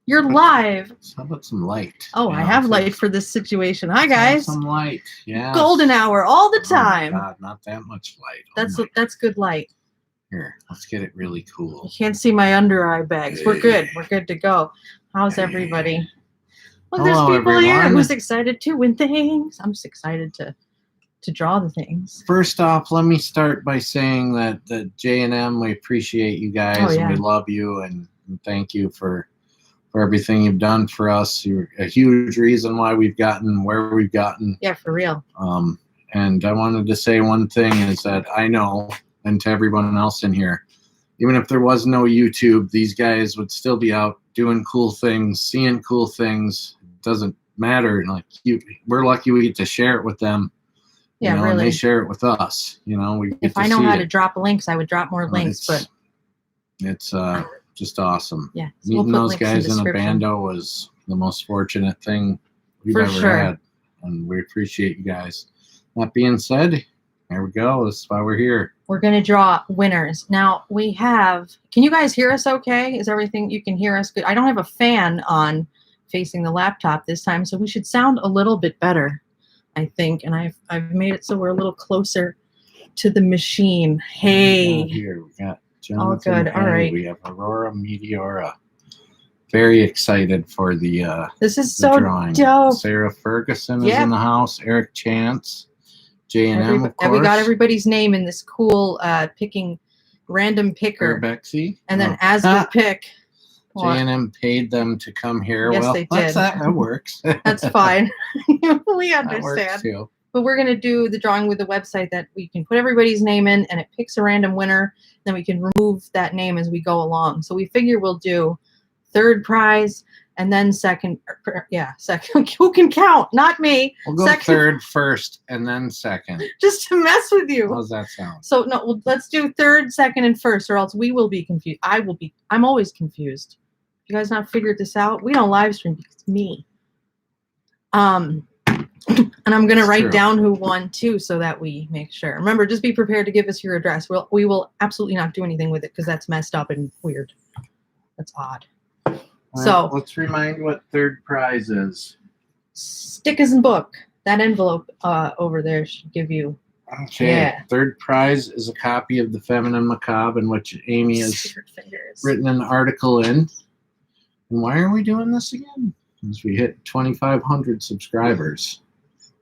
You're live. How about some light? Oh, I have light for this situation. Hi, guys. Some light. Yeah. Golden hour all the time. Oh my God, not that much light. That's good light. Here, let's get it really cool. You can't see my under eye bags. We're good. We're good to go. How's everybody? Well, there's people everyone. here who's excited to win things. I'm just excited to draw the things. First off, let me start by saying that the J&M, we appreciate you guys and we love you and thank you for everything you've done for us. You're a huge reason why we've gotten where we've gotten. Yeah, for real. And I wanted to say one thing is that I know, and to everyone else in here, even if there was no YouTube, these guys would still be out doing cool things, seeing cool things. It doesn't matter. Like we're lucky we get to share it with them. Yeah, really. And they share it with us. If I know how to drop links, I would drop more links. But it's just awesome. Yeah, so meeting those guys in a bando was the most fortunate thing we've ever had, and we appreciate you guys. That being said, there we go. This is why we're here. We're gonna draw winners. Now we have. Can you guys hear us? Okay, is everything? You can hear us good. I don't have a fan on facing the laptop this time, so we should sound a little bit better, I think. And I've made it so we're a little closer to the machine. Hey. Here we got. All good. All right. We have Aurora Meteora. Very excited for the this is so drawing. Dope. Sarah Ferguson is in the house. Eric Chance, J&M, of course. And we got everybody's name in this cool picking random picker. Bexy. And then as we pick, J&M paid them to come here. Yes, they did. That works. That's fine. We understand. That works too. But we're going to do the drawing with the website that we can put everybody's name in, and it picks a random winner. Then we can remove that name as we go along. So we figure we'll do third prize and then second. Second. Who can count? Not me. We'll go third first and then second. Just to mess with you. How's that sound? So no, let's do third, second, and first, or else we will be confused. I'm always confused. You guys not figured this out? We don't live stream because it's me. And I'm going to write down who won too, so that we make sure. Remember, just be prepared to give us your address. We will absolutely not do anything with it because that's messed up and weird. That's odd. Well, so let's remind what third prize is. Stickers and book. That envelope over there should give you. Okay. Yeah. Third prize is a copy of The Feminine Macabre, in which Amy has written an article in. And why are we doing this again? Because we hit 2,500 subscribers.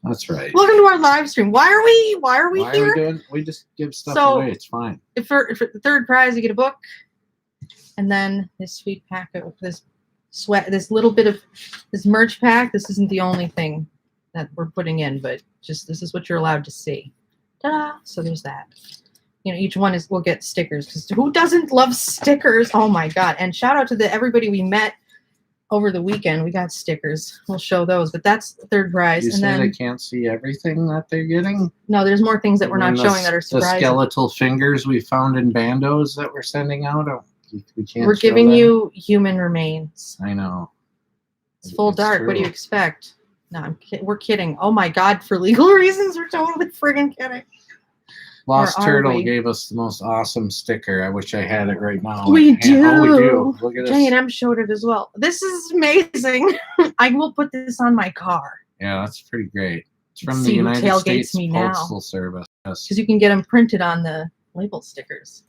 That's right. Welcome to our live stream. Why are we here? We just give stuff away. It's fine. If for the third prize, you get a book, and then this sweet packet with this little bit of this merch pack. This isn't the only thing that we're putting in, but just this is what you're allowed to see. Ta-da! So there's that. Each one will get stickers, because who doesn't love stickers? Oh my God! And shout out to everybody we met over the weekend. We got stickers. We'll show those, but that's the third prize. You say they can't see everything that they're getting? No, there's more things that we're not showing that are surprising. The skeletal fingers we found in bandos that we're sending out. We can't. We're giving you human remains. I know. It's full dark. True. What do you expect? No, we're kidding. Oh my God! For legal reasons, we're totally friggin' kidding. Lost Turtle gave us the most awesome sticker. I wish I had it right now. We do. Oh, we do. Look at this. J&M showed it as well. This is amazing. I will put this on my car. Yeah, that's pretty great. It's from the United States Postal Service. Because you can get them printed on the label stickers.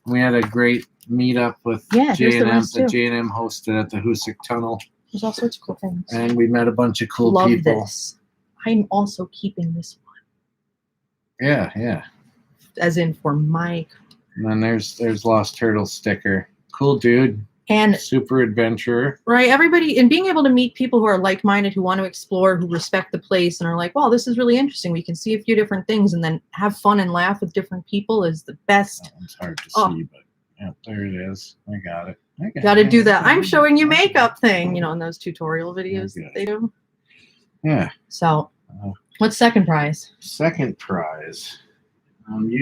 We had a great meetup with J&M that J&M hosted at the Hoosick Tunnel. There's all sorts of cool things. And we met a bunch of cool people. Love this. I'm also keeping this one. Yeah. As in for Mike. And then there's Lost Turtle sticker. Cool dude. And super adventurer. Right. Everybody, and being able to meet people who are like-minded, who want to explore, who respect the place and are like, wow, this is really interesting. We can see a few different things and then have fun and laugh with different people is the best. That one's hard to see, but yeah, there it is. I got it. Got to do that. I'm showing you makeup thing, in those tutorial videos that they do. Yeah. So what's second prize? Second prize.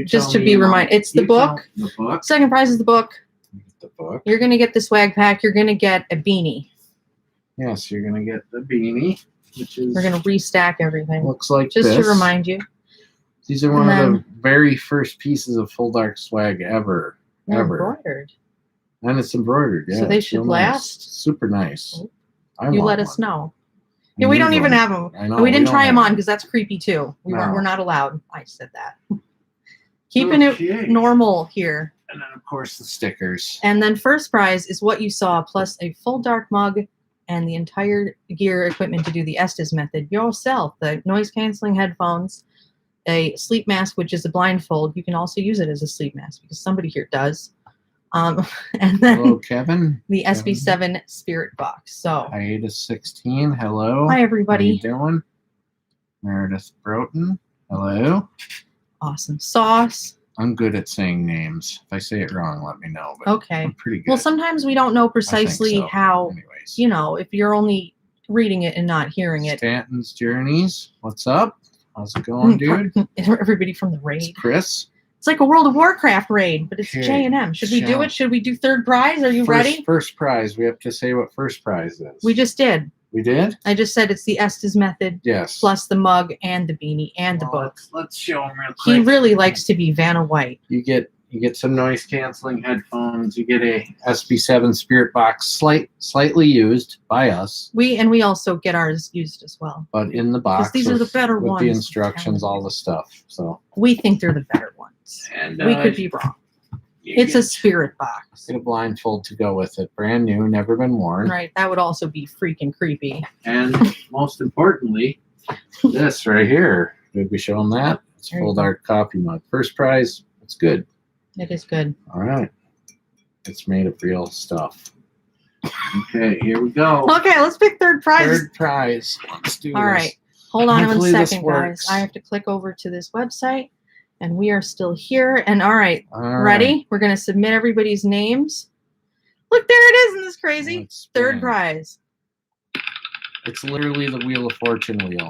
Just to be reminded, it's the book. The book. Second prize is the book. The book. You're going to get the swag pack. You're going to get a beanie. Yes, you're going to get the beanie, which is... We're going to restack everything. Looks like just to remind you. These are one of the very first pieces of Full Dark swag ever. Embroidered. And it's embroidered, yeah. So they should last. super nice. I You want let us one. know. I Yeah, we need don't even one. have them. I know, And we didn't don't try them have on because that's creepy too. We're No. not allowed. I said that. Keeping Okay. it normal here. And then, of course, the stickers. And then first prize is what you saw, plus a full dark mug and the entire gear equipment to do the Estes method yourself. The noise-canceling headphones, a sleep mask, which is a blindfold. You can also use it as a sleep mask because somebody here does. And then Hello, Kevin. the Kevin. SB7 spirit box. So Hiatus 16. Hello. hi, everybody. How you doing? Meredith Broughton. Hello. Awesome sauce. I'm good at saying names. If I say it wrong, let me know. But Okay. I'm pretty good. Well, sometimes we don't know precisely so. how, Anyways. you know, if you're only reading it and not hearing it. Stanton's Journeys. What's up? How's it going, dude? Everybody from the raid. It's Chris. It's like a World of Warcraft raid, but it's Okay. J&M. Should we do it? Should we do third prize? Are you ready? First prize. We have to say what first prize is. We just did. We did? I just said it's the Estes method Yes. plus the mug and the beanie and the book. Let's show him real quick. He really likes to be Vanna White. You get some noise canceling headphones. You get a SB7 Spirit box, slightly used by us, We also get ours used as well. but in the box. These are the better with ones. the instructions, all the stuff. So We think they're the better ones. and We could be wrong. It's a spirit box. get a blindfold to go with it, brand new, never been worn. Right. That would also be freaking creepy. And most importantly, this right here. Did we show them that? It's There you full go. dark coffee mug. First prize. It's good. It is good. All right. It's made of real stuff. Okay, here we go. Okay, let's pick third prize. Third prize. Let's do All this. right. Hold on Hopefully one this second, guys. works. I have to click over to this website, and we are still here. And all right, All right. ready? We're going to submit everybody's names. Look, there it is. Isn't this crazy? Let's Third spin. prize. It's literally the Wheel of Fortune wheel.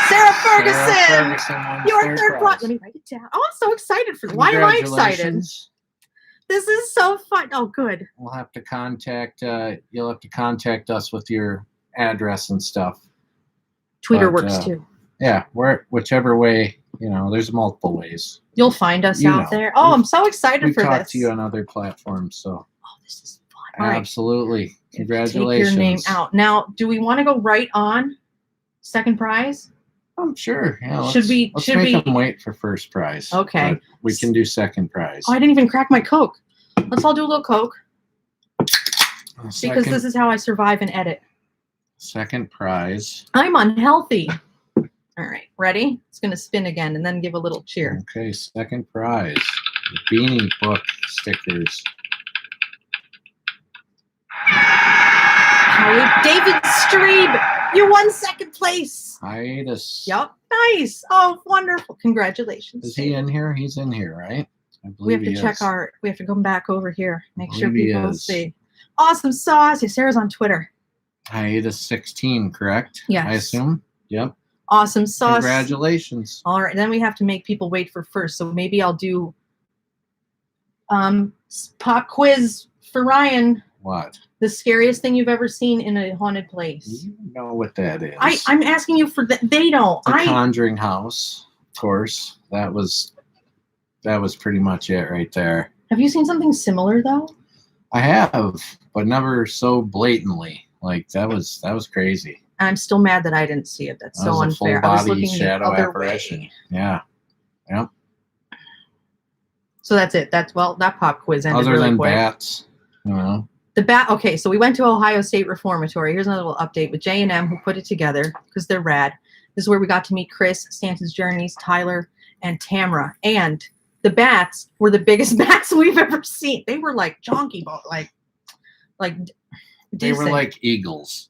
Sarah Ferguson. Sarah Ferguson won Your third prize. Let me write it down. Oh, I'm so excited for this. Why am I excited? Congratulations. This is so fun. Oh, good. We'll have to contact. You'll have to contact us with your address and stuff. Twitter But, works too. Yeah, whichever way. You know, there's multiple ways. You'll find us you out know. there. Oh, I'm so excited We for talk this. to you on other platforms, so Oh, this is fun. All right. absolutely. Congratulations. Take your name out. Now, do we want to go right on second prize? I'm sure. Yeah. Should we- Let's should make we- them wait for first prize. Okay. But we can do second prize. Oh, I didn't even crack my Coke. Let's all do a little Coke because Second, this is how I survive and edit. second prize. I'm unhealthy. All right, ready? It's going to spin again and then give a little cheer. Okay, second prize. The Beanie Book stickers. David Strebe, you won second place. Hiatus. Yep, nice. Oh, wonderful. Congratulations. Is he in here? He's in here, right? I believe We have to he check is. we have to come back over here. Make sure believe he people is. see. Awesome sauce. Yeah, Sarah's on Twitter. Hiatus 16, correct? Yes. I assume. Yep. Awesome sauce. Congratulations. All right, then we have to make people wait for first. So maybe I'll do pop quiz for Ryan. What? The scariest thing you've ever seen in a haunted place. You know what that is. I'm asking you for they don't. The Conjuring House, of course. That was pretty much it right there. Have you seen something similar though? I have, but never so blatantly. Like that was crazy. I'm still mad that I didn't see it. That's That so was a unfair. I was full body looking shadow the other apparition. way. Yeah. Yep. So that's it. That pop quiz ended Other really than quick. bats, you know. The bat. Okay, so we went to Ohio State Reformatory. Here's another little update with J&M who put it together because they're rad. This is where we got to meet Chris, Stanton's Journeys, Tyler, and Tamra. And the bats were the biggest bats we've ever seen. They were like jonky, like They were decent. like eagles.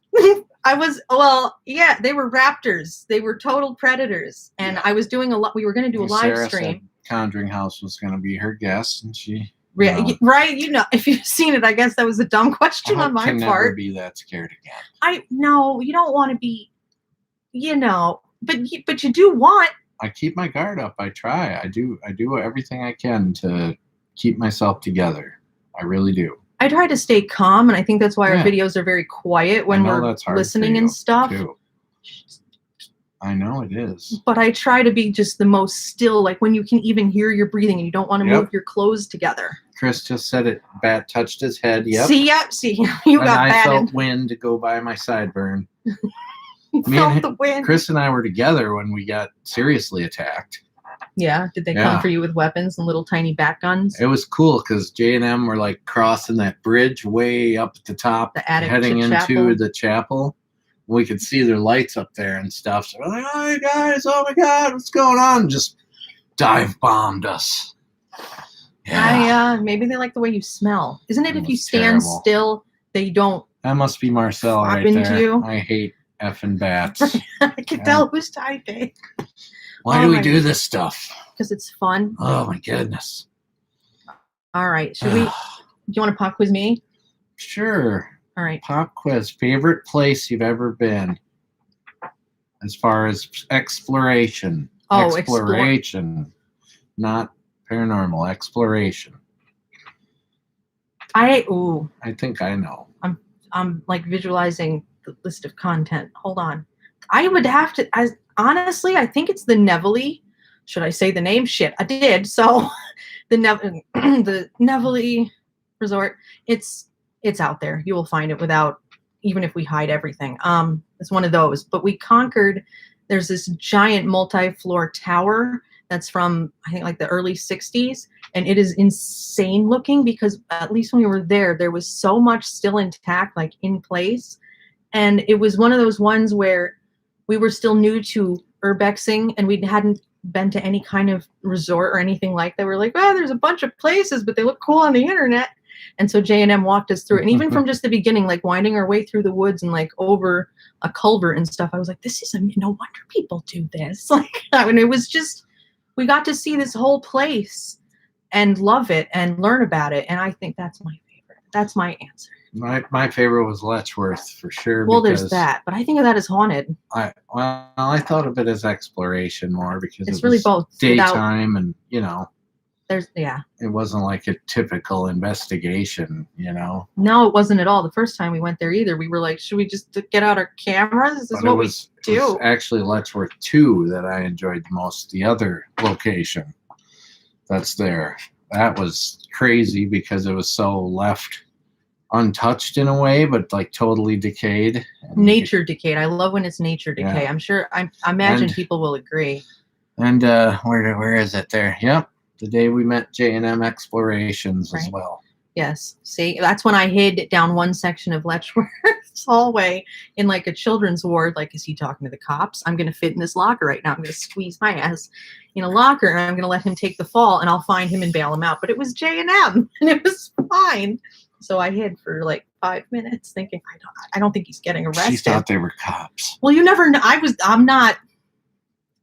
Yeah, they were raptors. They were total predators. And Yeah. I was doing we were going to do a live Sarah stream. said Conjuring House was going to be her guest, and she. Right, you know, if you've seen it, I guess that was a dumb question on my can never part. be that scared again. No, you don't want to be, you know, but you do want. I keep my guard up. I try. I do everything I can to keep myself together. I really do. I try to stay calm, and I think that's why our Yeah. videos are very quiet when I know we're that's hard listening for and you, stuff. too. I know it is. But I try to be just the most still, like when you can even hear your breathing and you don't want to Yep. move your clothes together. Chris just said it. Bat touched his head. Yep. See, you And got I batted. felt wind go by my sideburn. You Me felt and the wind. Chris and I were together when we got seriously attacked. Yeah, did they Yeah. come for you with weapons and little tiny bat guns? It was cool because J&M were like crossing that bridge way up at the top, The attic heading to into chapel. the chapel. We could see their lights up there and stuff. So we're like, "Oh, guys, oh my God, what's going on?" Just dive bombed us. Yeah, Maybe they like the way you smell. Isn't it It if you was stand terrible. still, they don't? that must be Marcel Flop right into there. you. I hate effing bats. I can Yeah. tell who's typing Why Oh do we my do God. this stuff? because it's fun. Oh my goodness. All right, should we? Do you want to pop quiz me? Sure. All right. Pop quiz. Favorite place you've ever been? As far as exploration. Oh, Exploration. Not paranormal. Exploration. I think I know. I'm like visualizing the list of content. Hold on. I would have to. Honestly, I think it's the Nevele. Should I say the name? Shit, I did. So, the Nevele Resort. It's out there. You will find it without even if we hide everything. It's one of those. But we conquered. There's this giant multi-floor tower that's from I think like the early '60s, and it is insane looking because at least when we were there was so much still intact, like in place, and it was one of those ones where we were still new to urbexing and we hadn't been to any kind of resort or anything like that. We're like, oh, there's a bunch of places, but they look cool on the internet. And so J&M walked us through it. And even from just the beginning, like winding our way through the woods and like over a culvert and stuff, I was like, this is no wonder people do this. Like, I mean, it was just, we got to see this whole place and love it and learn about it. And I think that's my favorite. That's my answer. My favorite was Letchworth for sure. Well, because there's that, but I think of that as haunted. I thought of it as exploration more because It's it really was both. Without, daytime and there's yeah. it wasn't like a typical investigation. No, it wasn't at all. The first time we went there either, we were like, should we just get out our cameras? This is But what it was do. actually Letchworth 2 that I enjoyed the most. The other location that's there, that was crazy because it was so left untouched in a way, but like totally decayed. And Nature decayed. I love when it's nature decay. Yeah. I'm sure. I imagine And- people will agree. And where is it there? Yep, the day we met J&M Explorations as Right. well. Yes. See, that's when I hid down one section of Letchworth's hallway in like a children's ward. Like, is he talking to the cops? I'm going to fit in this locker right now. I'm going to squeeze my ass in a locker and I'm going to let him take the fall and I'll find him and bail him out. But it was J&M and it was fine. So I hid for like 5 minutes thinking, I don't think he's getting arrested. She thought they were cops. Well, you never know. I'm not.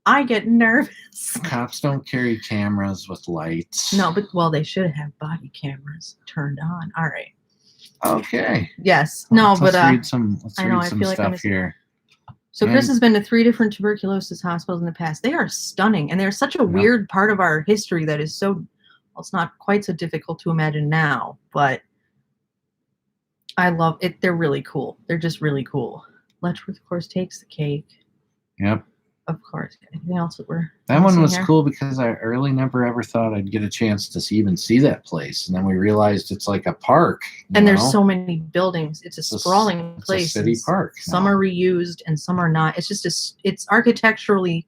I get nervous. Cops don't carry cameras with lights. No, but well, they should have body cameras turned on. All right. Okay. Yes. No, Let's but read some. Let's I know, read I some feel like I'm stuff missing- here. so Chris And- has been to 3 different tuberculosis hospitals in the past. They are stunning, and they're such a weird part of our history that is so. Well, it's not quite so difficult to imagine now, but I love it. They're really cool. They're just really cool. Letchworth, of course, takes the cake. Yep. Of course. Anything else that we're That one missing was here? cool because I really never ever thought I'd get a chance to even see that place, and then we realized it's like a park. And there's so many buildings. It's a sprawling it's place. a city and park. Some now. are reused and some are not. It's just it's architecturally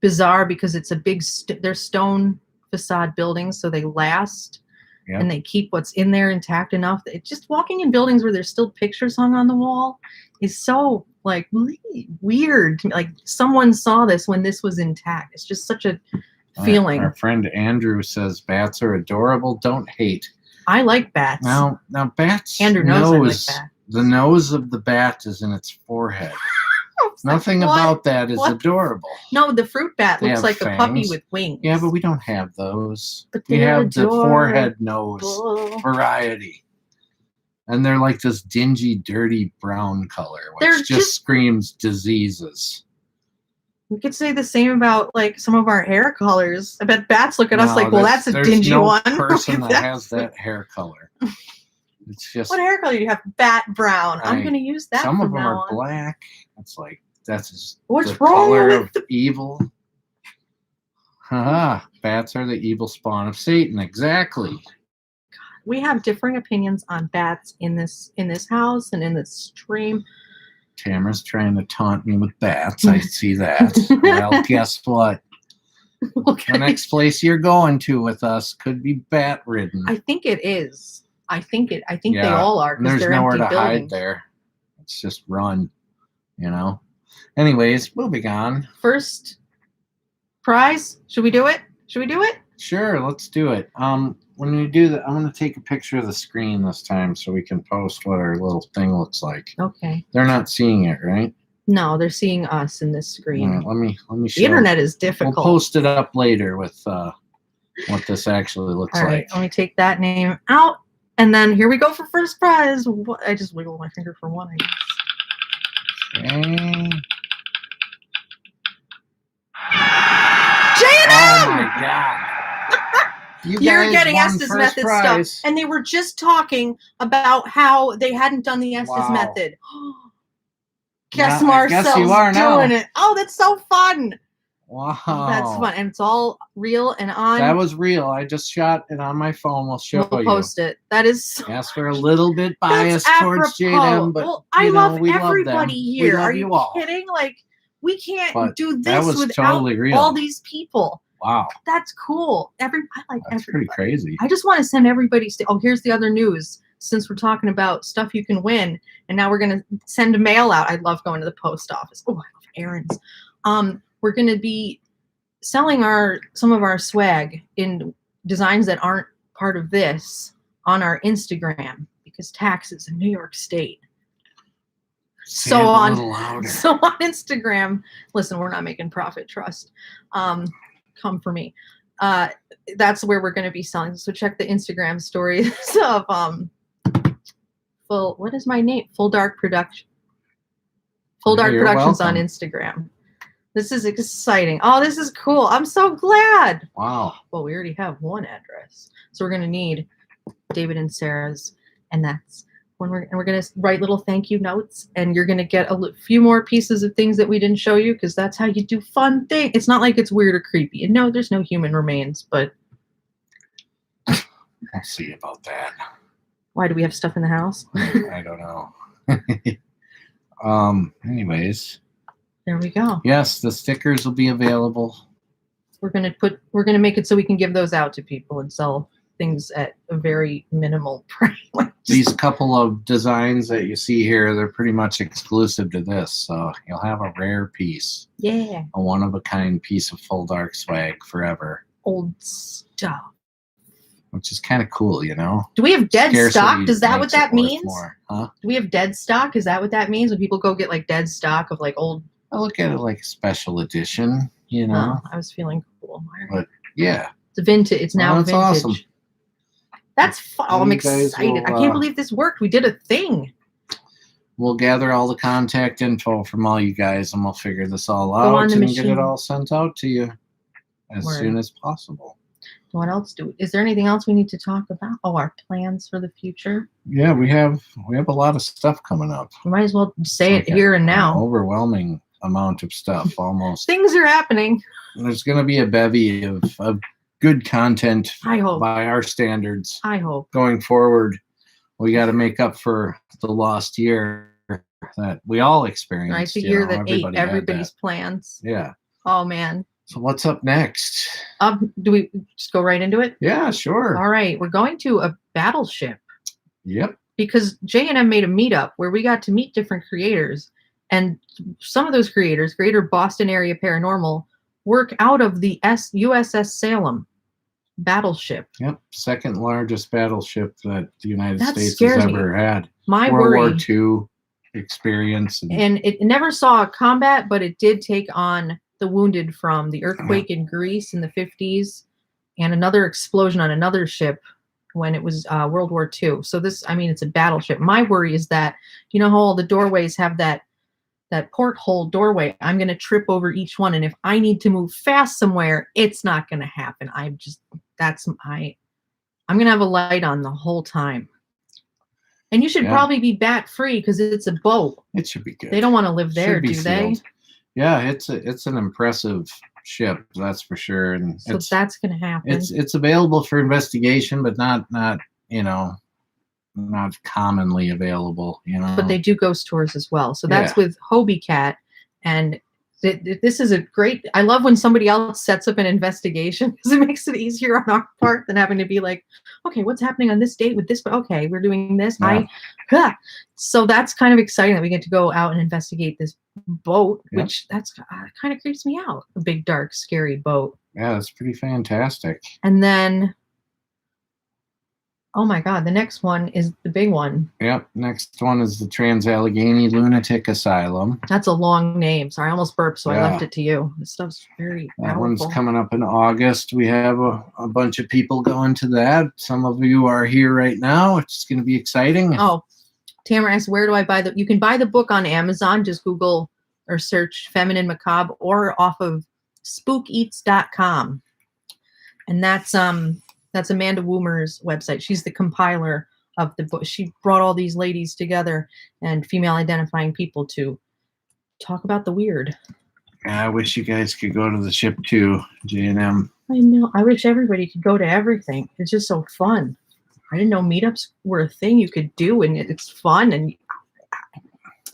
bizarre because it's a big they're stone facade buildings, so they last. Yep. And they keep what's in there intact enough. That just walking in buildings where there's still pictures hung on the wall is so like really weird. Like someone saw this when this was intact. It's just such a feeling. Our friend Andrew says bats are adorable. Don't hate. I like bats. Now bats. Andrew knows I like nose, bats. The nose of the bat is in its forehead. Nothing What? about that is What? adorable. No, the fruit bat They looks have like a puppy fangs. with wings. Yeah, but we don't have those. But We they're have the forehead nose adorable. variety. And they're like this dingy, dirty brown color, which They're just just- screams diseases. We could say the same about like some of our hair colors. I bet bats look at us No, like, well, there's- that's a there's dingy no one. person Look that at has that hair color. It's just What hair color do you have? Bat brown. I'm I- going to use that some from of them now are on. black. It's like that's just What's the wrong color with of evil. Haha! Bats are the evil spawn of Satan. Exactly. we have differing opinions on bats in this house and in this stream. Tamara's trying to taunt me with bats. I see that. Well, guess what? Okay. The next place you're going to with us could be bat ridden. I think it is. I think they Yeah, all are and because there's they're nowhere empty to hide buildings. there. It's just run, you know. Anyways, moving on. First prize. Should we do it? Sure, let's do it. When we do that, I'm going to take a picture of the screen this time so we can post what our little thing looks like. Okay. They're not seeing it, right? No, they're seeing us in this screen. All right, let me show. The internet is difficult. We'll post it up later with what this actually looks All like. right, let me take that name out, and then here we go for first prize. I just wiggled my finger for one, I guess. Okay. J&M! Oh my god! You're getting won Estes first Method prize. stuff, and they were just talking about how they hadn't done the Estes Wow. Method. Guess Now, I guess Marcel's you are now. doing it. Oh, that's so fun. Wow. That's fun, and it's all real and on. That was real. I just shot it on my phone. We'll show We'll you. post it. That is so Yes, we're a little bit biased That's towards apropos. JDM, but well, I you know, love we love everybody them. here. We love Are you you all. kidding? Like, we can't But do that this was without totally real. all these people. Wow, That's cool. I like that's everybody. pretty crazy. I just want to send everybody. Oh, here's the other news. Since we're talking about stuff you can win, and now we're gonna send a mail out. I love going to the post office. Oh, I love errands. We're gonna be selling some of our swag in designs that aren't part of this on our Instagram because taxes in New York State. Say it a little louder. So on Instagram, listen, we're not making profit trust. Come for me. That's where we're going to be selling. So check the Instagram stories of what is my name? Full Dark Production. Full Dark You're Productions welcome. on Instagram. This is exciting. Oh, this is cool. I'm so glad. Wow. Well, we already have one address. So we're going to need David and Sarah's, and that's when we're going to write little thank you notes, and you're going to get a few more pieces of things that we didn't show you because that's how you do fun things. It's not like it's weird or creepy. And no, there's no human remains, but I'll see about that. why do we have stuff in the house? I don't know. Anyways. There we go. Yes, the stickers will be available. We're going to make it so we can give those out to people and sell things at a very minimal price. These couple of designs that you see here, they're pretty much exclusive to this. So you'll have a rare piece. Yeah. A one-of-a-kind piece of Full Dark swag forever. Old stuff. Which is kind of cool, you know? Do we have dead Scarcity stock? Does that what makes it that worth means? more, huh? Do we have dead stock? Is that what that means when people go get like dead stock of like old? I look at it like a special edition, you know? Oh, I was feeling cool. But yeah. It's vintage. It's now that's vintage. awesome. That's fun. Oh, I'm You guys excited. will, I can't believe this worked. We did a thing. We'll gather all the contact info from all you guys and we'll figure this all on out the and get machine. it all sent out to you as Word. soon as possible. What else is there anything else we need to talk about? Oh, our plans for the future. Yeah, we have a lot of stuff coming up. We might as well say it Like here and an now. overwhelming amount of stuff almost. Things are happening. There's going to be a bevy of good content I hope. by our standards I hope. going forward. We got to make up for the lost year that we all experienced. Right, the you year know, that ate everybody had everybody's that. plans. Yeah. Oh man. So what's up next? Do we just go right into it? Yeah, sure. All right, we're going to a battleship Yep. because J&M made a meetup where we got to meet different creators, and some of those creators, Greater Boston Area Paranormal, work out of the USS Salem battleship. Yep. Second largest battleship that the United That States has scares me. ever had. My World War worry, II experience. and it never saw combat, but it did take on the wounded from the earthquake in Greece in the 50s and another explosion on another ship when it was World War II. So this, I mean, it's a battleship. My worry is that, you know how all the doorways have that porthole doorway? I'm going to trip over each one. And if I need to move fast somewhere, it's not going to happen. I'm going to have a light on the whole time. And you should probably be bat free because it's a boat. It should be good. They don't want to live there, do they? Sealed. Yeah, it's an impressive ship, that's for sure. And So that's going to happen. It's available for investigation, but not not commonly available, But they do ghost tours as well. So that's Yeah. with Hobie Cat. And this is a great, I love when somebody else sets up an investigation because it makes it easier on our part than having to be like, okay, what's happening on this date with this? Okay, we're doing this. Yeah. So that's kind of exciting that we get to go out and investigate this boat, Yep. which that's kind of creeps me out. A big, dark, scary boat. Yeah, that's pretty fantastic. And then, oh my God, the next one is the big one. Yep. Next one is the Trans-Allegheny Lunatic Asylum. That's a long name. Sorry, I almost burped, so I Yeah. left it to you. This stuff's very That powerful. one's coming up in August. We have a bunch of people going to that. Some of you are here right now. It's going to be exciting. Oh, Tamara asks, where do I buy the? You can buy the book on Amazon. Just Google or search Feminine Macabre or off of spookeats.com. And that's Amanda Woomer's website. She's the compiler of the book. She brought all these ladies together and female identifying people to talk about the weird. Yeah, I wish you guys could go to the ship too, J&M. I know. I wish everybody could go to everything. It's just so fun. I didn't know meetups were a thing you could do, and it's fun. And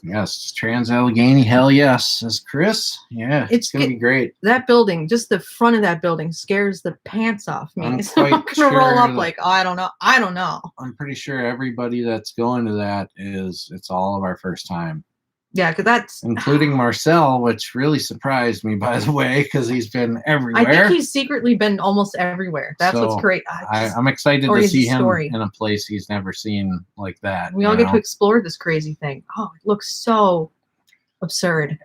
yes, Trans-Allegheny, hell yes, says Chris. Yeah, it's going to be great. That building, just the front of that building, scares the pants off me. I'm So I'm quite gonna roll sure up that- like, oh, I don't know. I'm pretty sure everybody that's going to that it's all of our first time. Yeah, because that's including Marcel, which really surprised me, by the way, because he's been everywhere. I think he's secretly been almost everywhere. That's So, what's great. I'm excited or to his see him story. in a place he's never seen like that. We all get to explore this crazy thing. Oh, it looks so absurd.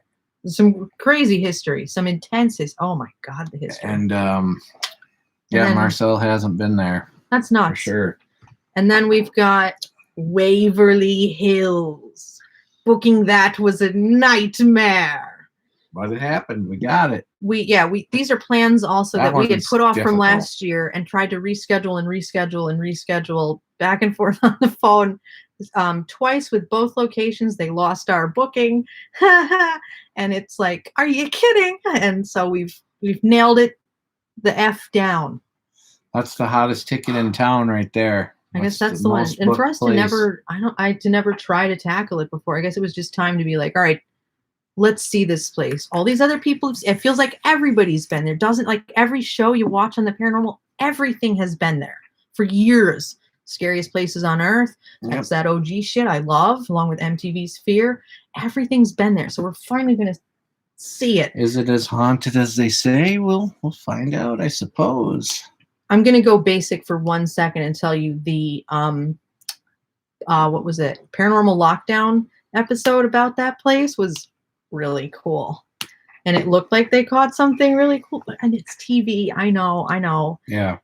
Some crazy history, some intense history. Oh my God, the history. And then- Marcel hasn't been there That's nuts. for sure. And then we've got Waverly Hills. Booking that was a nightmare. But it happened. We got it. These are plans also that we had one's put off from difficult. last year and tried to reschedule back and forth on the phone twice with both locations. They lost our booking. And it's like, are you kidding? And so we've nailed it the F down. That's the hottest ticket in town right there. I guess that's the one. most And for booked us to place. never try to tackle it before. I guess it was just time to be like, all right, let's see this place. All these other people, it feels like everybody's been there. Doesn't like every show you watch on the paranormal, everything has been there for years. Scariest places on earth. That's that OG shit I love, along with MTV's Fear. Everything's been there. So we're finally going to see it. Is it as haunted as they say? We'll find out, I suppose. I'm going to go basic for 1 second and tell you the, what was it? Paranormal Lockdown episode about that place was really cool. And it looked like they caught something really cool. And it's TV. I know. Yeah.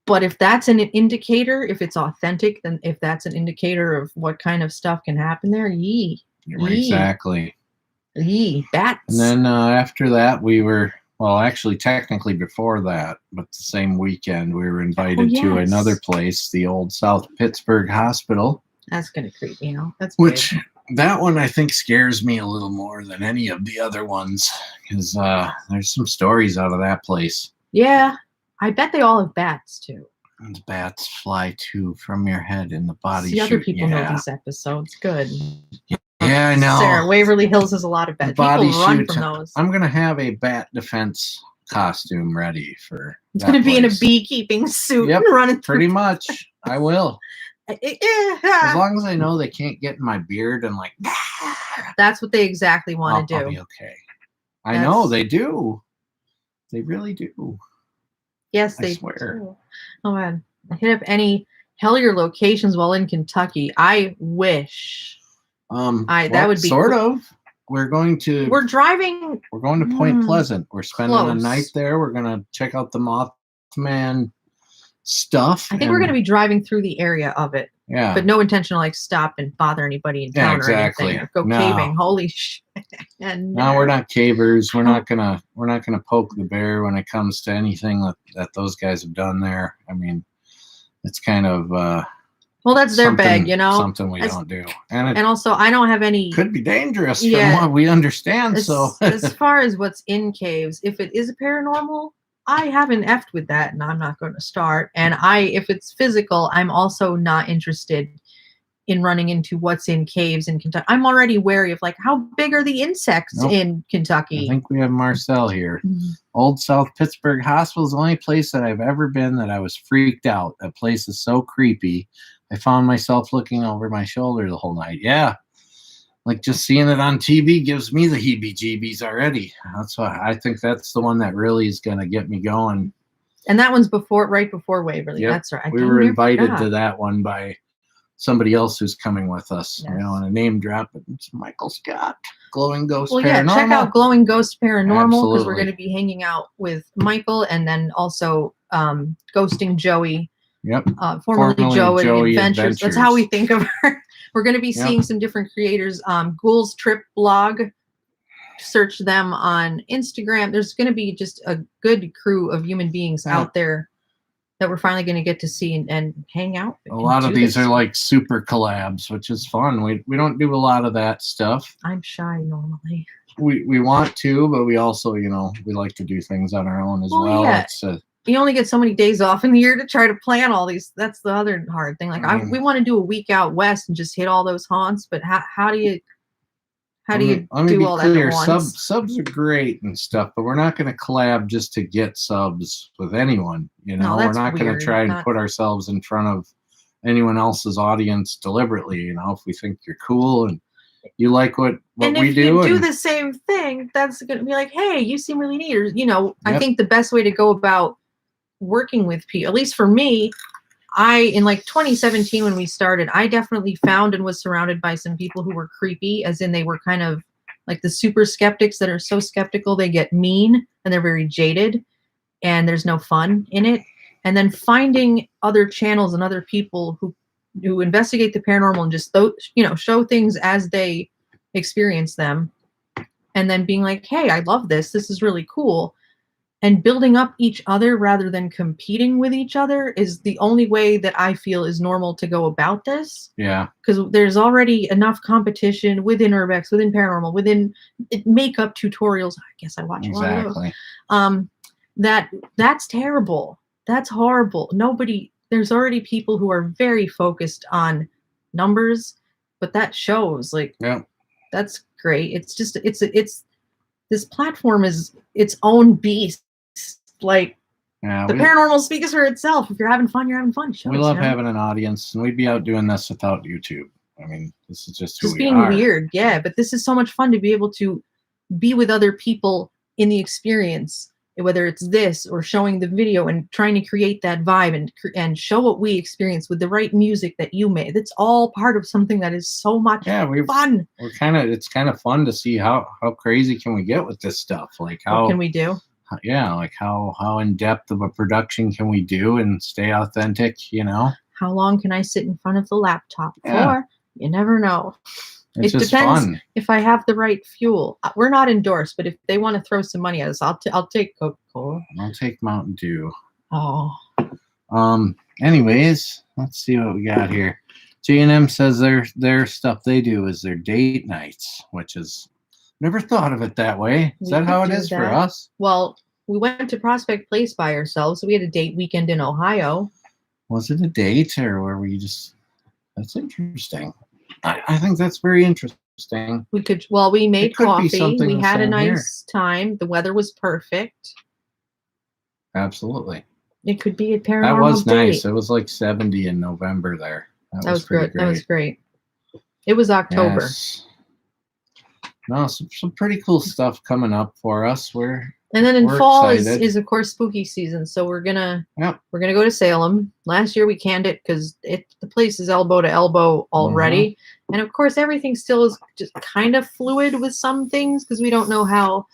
But if that's an indicator, if it's authentic, then if that's an indicator of what kind of stuff can happen there, Exactly. Bats. And then after that, we were, well, actually, technically before that, but the same weekend, we were invited to another place, the old South Pittsburgh Hospital. That's going to creep me out. That's which big. That one I think scares me a little more than any of the other ones because there's some stories out of that place. Yeah, I bet they all have bats too. And bats fly too from your head in the body. See, other people know these episodes. Good. Yeah, I know. Sarah, Waverly Hills has a lot of bats. People run from those. I'm gonna have a bat defense costume ready for. It's gonna be in a beekeeping suit. Yep, running pretty much. I will. As long as I know they can't get in my beard and like. That's what they exactly want to do. I'll be okay. I know they do. They really do. Yes, they do. Oh man, hit up any Hellier locations while in Kentucky. I wish. That would be sort of. We're driving. We're going to Point Pleasant. We're spending a night there. We're gonna check out the Mothman stuff. I think we're gonna be driving through the area of it. Yeah. But no intention to like stop and bother anybody in town or anything. Or go caving. Holy shit. No, we're not cavers. We're not gonna poke the bear when it comes to anything that those guys have done there. I mean, it's kind of well, that's their bag, you know. Something we don't do, and also I don't have any. Could be dangerous from what we understand. As far as what's in caves, if it is a paranormal, I haven't effed with that, and I'm not going to start. And if it's physical, I'm also not interested in running into what's in caves in Kentucky. I'm already wary of like how big are the insects Nope. in Kentucky. I think we have Marcel here. Mhm. Old South Pittsburgh Hospital is the only place that I've ever been that I was freaked out. That place is so creepy. I found myself looking over my shoulder the whole night. Yeah. Like just seeing it on TV gives me the heebie-jeebies already. That's why I think that's the one that really is going to get me going. And that one's right before Waverly. Yep. That's right. We were invited to that one by somebody else who's coming with us. Yes. I don't want to name drop it. It's Michael Scott, Glowing Ghost Well, Paranormal. yeah, check out Glowing Ghost Paranormal because we're Absolutely. going to be hanging out with Michael and then also Ghosting Joey. Yep. Formerly Joey Adventures. That's how we think of her. We're going to be seeing some different creators. Ghoul's Trip blog. Search them on Instagram. There's going to be just a good crew of human beings out there that we're finally going to get to see and hang out with. A lot of these are like super collabs, which is fun. We don't do a lot of that stuff. I'm shy normally. We want to, but we also, we like to do things on our own as well. Yeah. You only get so many days off in the year to try to plan all these. That's the other hard thing. Like we want to do a week out west and just hit all those haunts, but how do you do all that at once? Subs are great and stuff, but we're not going to collab just to get subs with anyone. No, we're not going to try and put ourselves in front of anyone else's audience deliberately. If we think you're cool and you like what we do. And if you do the same thing, that's going to be like, hey, you seem really neat. Or, I think the best way to go about working with people, at least for me, in like 2017 when we started, I definitely found and was surrounded by some people who were creepy, as in they were kind of like the super skeptics that are so skeptical they get mean and they're very jaded and there's no fun in it. And then finding other channels and other people who investigate the paranormal and just show things as they experience them, and then being like, hey, I love this. This is really cool. And building up each other rather than competing with each other is the only way that I feel is normal to go about this. Yeah. Because there's already enough competition within Urbex, within Paranormal, within makeup tutorials. I guess I watch a lot of those. That's terrible. That's horrible. There's already people who are very focused on numbers, but that shows that's great. It's just, this platform is its own beast. The paranormal speaks for itself. If you're having fun, you're having fun. We love having an audience, and we'd be out doing this without YouTube. I mean, this is just who we are. Being weird, yeah. But this is so much fun to be able to be with other people in the experience, whether it's this or showing the video and trying to create that vibe and show what we experience with the right music that you made. That's all part of something that is so much fun. It's kind of fun to see how crazy can we get with this stuff. Like what can we do? Yeah, like how in depth of a production can we do and stay authentic? How long can I sit in front of the laptop for? You never know. It depends fun. If I have the right fuel. We're not endorsed, but if they want to throw some money at us, I'll take Coca-Cola. I'll take Mountain Dew. Oh. Anyways, let's see what we got here. J&M says their stuff they do is their date nights, which is never thought of it that way. Is that how it is for us? Well, we went to Prospect Place by ourselves, so we had a date weekend in Ohio. Was it a date or were we just? That's interesting. I think that's very interesting. We made coffee. We had a nice time. The weather was perfect. Absolutely. It could be a paranormal That was date. nice. It was like 70 in November there. That was good. Great. That was great. It was October. Yes. No, some pretty cool stuff coming up for us. And then in fall is of course spooky season. So we're gonna go to Salem. Last year we canned it because the place is elbow to elbow already. Mm-hmm. And of course everything still is just kind of fluid with some things because we don't know how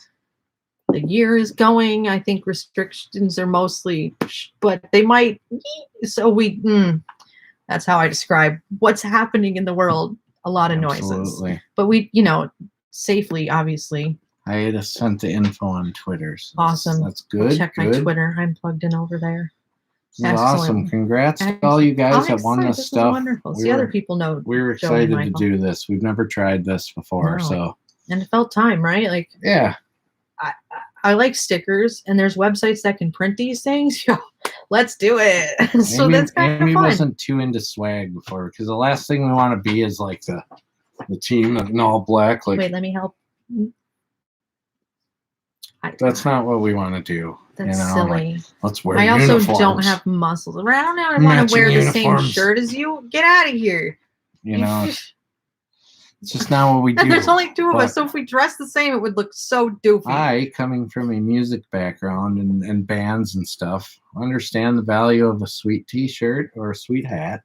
the year is going. I think restrictions are mostly, but they might. So that's how I describe what's happening in the world. A lot of noises, but we, safely, obviously. I just sent the info on Twitter. So awesome. That's good. Check my Twitter. I'm plugged in over there. This is awesome. Congrats to all you guys that won this stuff. Wonderful. The other people know. We were excited to do this. We've never tried this before, so. And it felt time, right? Like. Yeah. I like stickers, and there's websites that can print these things. Yo, let's do it. So that's kind of Amy fun. wasn't too into swag before, because the last thing we want to be is like the team in all black. Like, Wait, let me help. that's not what we want to do. That's silly. silly. Let's wear I also uniforms. don't have muscles. I don't want to Matching wear the uniforms. same shirt as you. Get out of here. It's just not what we do. And there's only two of us, so if we dress the same, it would look so doofy. I, coming from a music background and bands and stuff, understand the value of a sweet t-shirt or a sweet hat.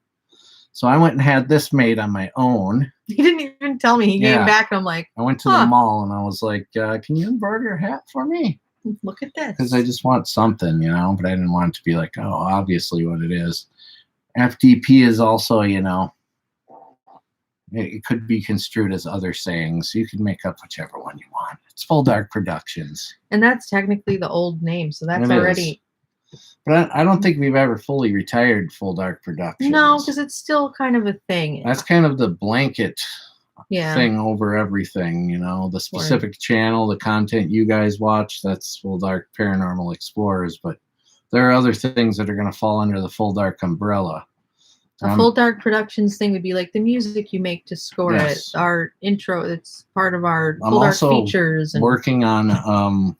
So I went and had this made on my own. He didn't even tell me. He came back, and I'm like, I went to the mall, and I was like, can you embroider a hat for me? Look at this. Because I just want something, but I didn't want it to be like, oh, obviously what it is. FDP is also, it could be construed as other sayings. You can make up whichever one you want. It's Full Dark Productions. And that's technically the old name, so that's already... But I don't think we've ever fully retired Full Dark Productions. No, because it's still kind of a thing. That's kind of the blanket thing over everything, the specific channel, the content you guys watch, that's Full Dark Paranormal Explorers, but there are other things that are going to fall under the Full Dark umbrella. A Full Dark Productions thing would be like the music you make to score it, our intro, it's part of our Full Dark features. I'm working on...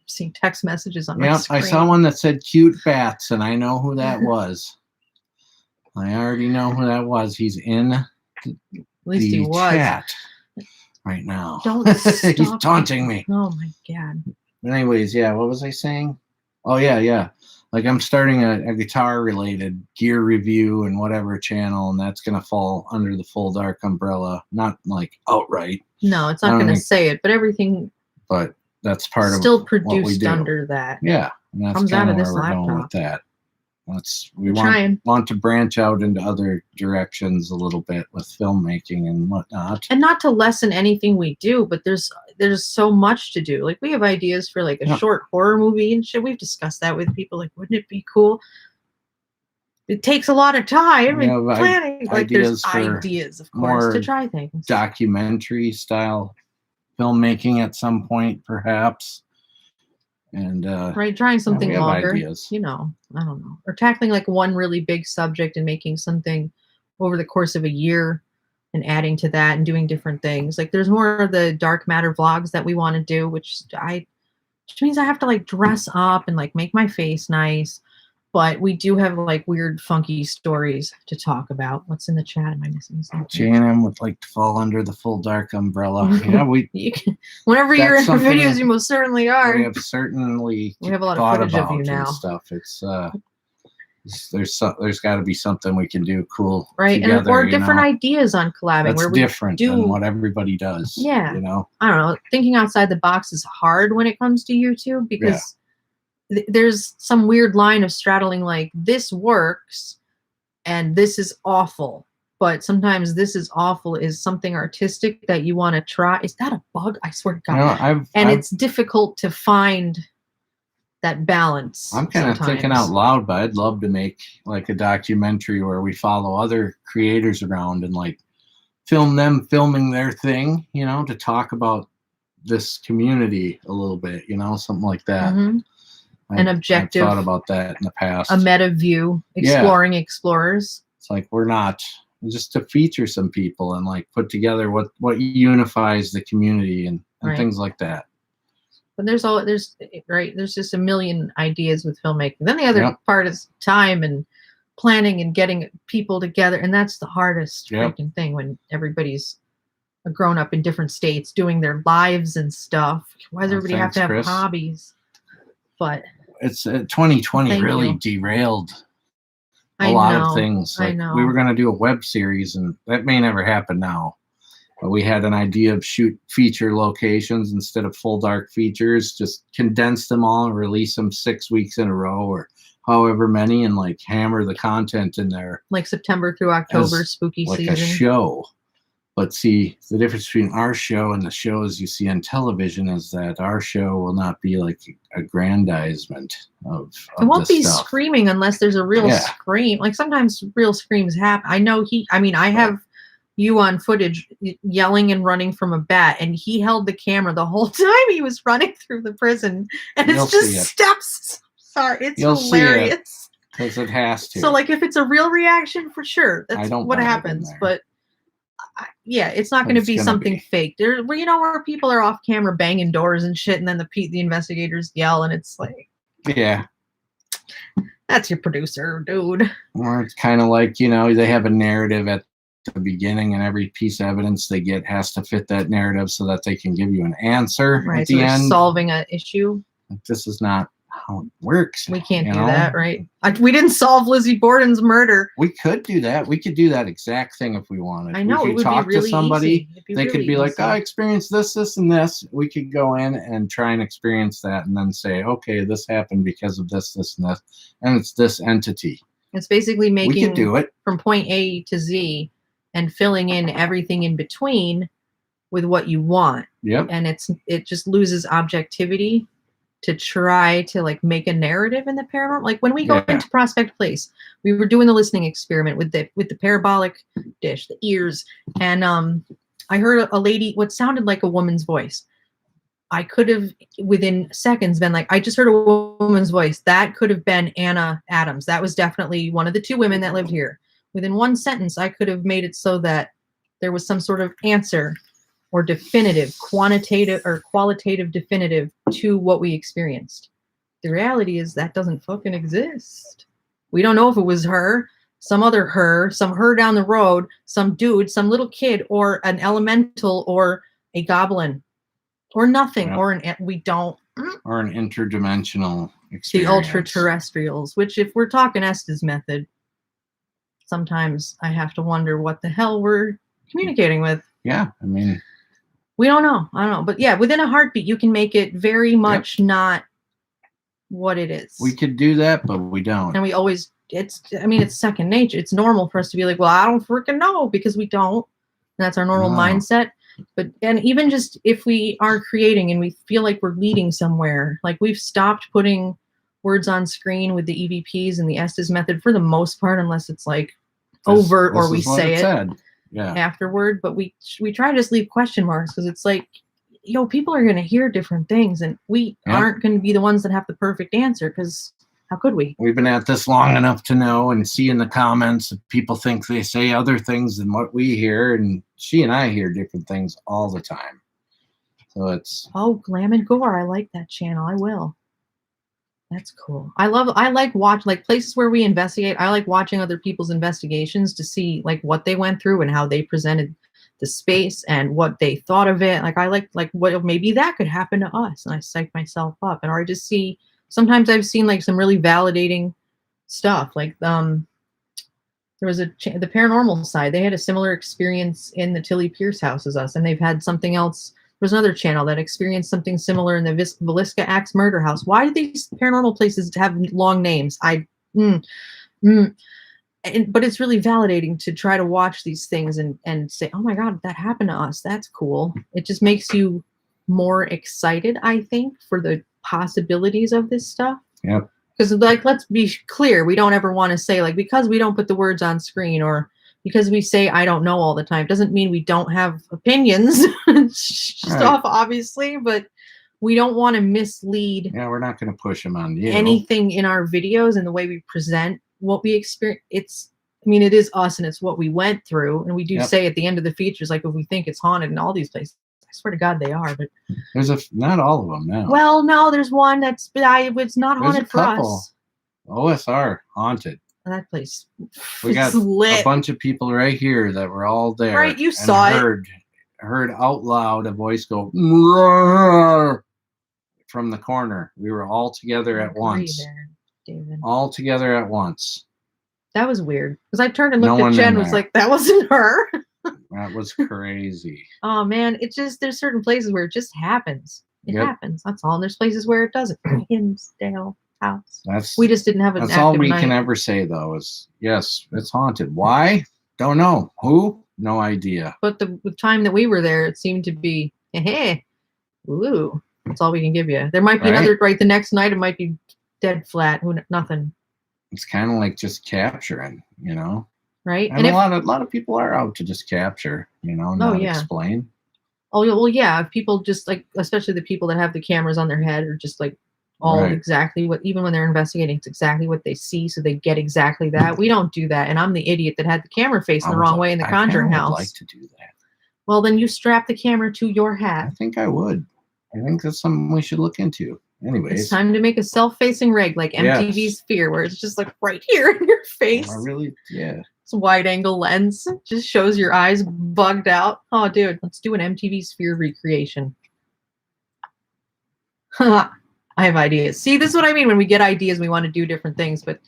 seeing text messages on my screen. I saw one that said cute bats, and I know who that was. I already know who that was. He's in the chat right now. Don't stop. He's taunting me. Oh my god. But anyways, what was I saying? Oh yeah. Like I'm starting a guitar related gear review and whatever channel, and that's gonna fall under the Full Dark umbrella. Not like outright. No, it's not gonna say it, but everything. But that's part of still produced under that. Yeah, and that's comes out of this where we're laptop. going with that. We want to branch out into other directions a little bit with filmmaking and whatnot. And not to lessen anything we do, but there's so much to do. Like we have ideas for like a short horror movie and shit. We've discussed that with people. Like, wouldn't it be cool? It takes a lot of time and planning. Like there's ideas, of course, to try things. Documentary style filmmaking at some point, perhaps. And trying something longer. Ideas. I don't know. Or tackling like one really big subject and making something over the course of a year and adding to that and doing different things. Like there's more of the dark matter vlogs that we want to do, which means I have to like dress up and like make my face nice. But we do have like weird, funky stories to talk about. What's in the chat? Am I missing something? J&M would like to fall under the Full Dark umbrella. You can, whenever you're in our videos, you most certainly are. We have certainly we have a lot of footage of you now. Stuff. It's there's got to be something we can do cool, right? Together, and or different ideas on collabing. That's where different than what everybody does. Yeah, I don't know. Thinking outside the box is hard when it comes to YouTube because. There's some weird line of straddling like this works and this is awful, but sometimes this is awful is something artistic that you want to try. Is that a bug? I swear to God. It's difficult to find that balance. I'm kind of thinking out loud, but I'd love to make like a documentary where we follow other creators around and like film them filming their thing, to talk about this community a little bit, something like that. Mm-hmm. An objective. I've thought about that in the past. A meta view, exploring explorers. It's like we're not just to feature some people and like put together what unifies the community and things like that. But there's just a million ideas with filmmaking. Then the other part is time and planning and getting people together, and that's the hardest freaking thing when everybody's grown up in different states doing their lives and stuff. Why does everybody have to have hobbies? But it's 2020 really derailed a lot of things. Like we were going to do a web series, and that may never happen now. But we had an idea of shoot feature locations instead of full dark features, just condense them all and release them 6 weeks in a row or however many, and like hammer the content in there. Like September through October, spooky season. Like a show. But see, the difference between our show and the shows you see on television is that our show will not be like aggrandizement of it won't be stuff. Screaming unless there's a real scream. Like sometimes real screams happen. I know I have you on footage yelling and running from a bat, and he held the camera the whole time he was running through the prison, and You'll it's just see it. steps. Sorry, it's You'll see it. hilarious. Because it has to. So, like, if it's a real reaction, for sure, that's don't what want it in happens. there. But yeah, it's not going to It's be gonna something be. fake. There, where where people are off camera banging doors and shit, and then the investigators yell, and it's like, Yeah. that's your producer, dude. Or it's kind of like, they have a narrative at the beginning, and every piece of evidence they get has to fit that narrative so that they can give you an answer Right. at So the they're end. solving an issue. This is not how it works. We can't do that, right? We didn't solve Lizzie Borden's murder. We could do that. We could do that exact thing if we wanted. I know, We it could would talk be really to somebody. easy. They could be like, I experienced this, this, and this. We could go in and try and experience that and then say, okay, this happened because of this, this, and this. And it's this entity. It's basically We could making do it. from point A to Z and filling in everything in between with what you want. Yep. And it just loses objectivity to try to like make a narrative in the paranormal. Like when we go into Prospect Place, we were doing the listening experiment with the parabolic dish, the ears, and I heard a lady, what sounded like a woman's voice. I could have within seconds been like, I just heard a woman's voice. That could have been Anna Adams. That was definitely one of the two women that lived here. Within one sentence, I could have made it so that there was some sort of answer or definitive, quantitative or qualitative definitive to what we experienced. The reality is that doesn't fucking exist. We don't know if it was her, some other her, some her down the road, some dude, some little kid, or an elemental, or a goblin, or nothing, or we don't. Or an interdimensional experience. The ultra-terrestrials, which if we're talking Estes method, sometimes I have to wonder what the hell we're communicating with. Yeah, I mean, we don't know. I don't know. But yeah, within a heartbeat, you can make it very much not what it is. We could do that, but we don't. And we always, it's second nature. It's normal for us to be like, well, I don't freaking know, because we don't. And that's our normal mindset. And even just if we are creating and we feel like we're leading somewhere, like we've stopped putting words on screen with the EVPs and the Estes method for the most part, unless it's like overt or we say it afterward. But we try to just leave question marks, because it's like, people are going to hear different things, and we aren't going to be the ones that have the perfect answer, because how could we? We've been at this long enough to know and see in the comments that people think they say other things than what we hear, and she and I hear different things all the time. So it's Glam and Gore. I like that channel. I will. That's cool. I like watch like places where we investigate. I like watching other people's investigations to see like what they went through and how they presented the space and what they thought of it. Like I like what maybe that could happen to us, and I psych myself up. And or I just see, sometimes I've seen like some really validating stuff. Like there was the paranormal side. They had a similar experience in the Tilly Pierce house as us, and they've had something else. There's another channel that experienced something similar in the Villisca Axe murder house. Why do these paranormal places have long names? But it's really validating to try to watch these things and say, oh my God, that happened to us. That's cool. It just makes you more excited, I think, for the possibilities of this stuff. Yep. Because like, let's be clear, we don't ever want to say like, because we don't put the words on screen, or because we say I don't know all the time, doesn't mean we don't have opinions stuff, obviously, but we don't want to mislead. Yeah, we're not going to push them on you. Anything in our videos and the way we present what we experience. It is us, and it's what we went through. And we do say at the end of the features, like if we think it's haunted in all these places, I swear to God they are, but there's not all of them now. Well, no, there's one it's not haunted for us. OSR haunted. That place. We got a bunch of people right here that were all there. Right, you saw it. Heard out loud a voice go from the corner. We were all together at once. There, David. All together at once. That was weird, because I turned and looked at Jen and was like, that wasn't her. That was crazy. Oh man, there's certain places where it just happens. It happens. That's all. And there's places where it doesn't. Hinsdale house. We just didn't have an That's all we can ever say though is yes, it's haunted. Why? Don't know. Who? No idea. But the time that we were there, it seemed to be ooh. That's all we can give you. There might be another the next night. It might be dead flat. Nothing. It's kind of like just capturing, right? And a lot of people are out to just capture, not yeah. explain. Oh, yeah, well, yeah, if people just like, especially the people that have the cameras on their head, are just like all Right. exactly what, even when they're investigating, it's exactly what they see, so they get exactly that. We don't do that, and I'm the idiot that had the camera facing the wrong way in the Conjuring house. I would like to do that. Well, then you strap the camera to your hat. I think I would. I think that's something we should look into. Anyways, It's time to make a self-facing rig like MTV's Fear, where it's just like right here in your face. Yeah. It's a wide-angle lens. Just shows your eyes bugged out. Oh, dude, let's do an MTV Sphere recreation. I have ideas. See, this is what I mean when we get ideas, we want to do different things. But,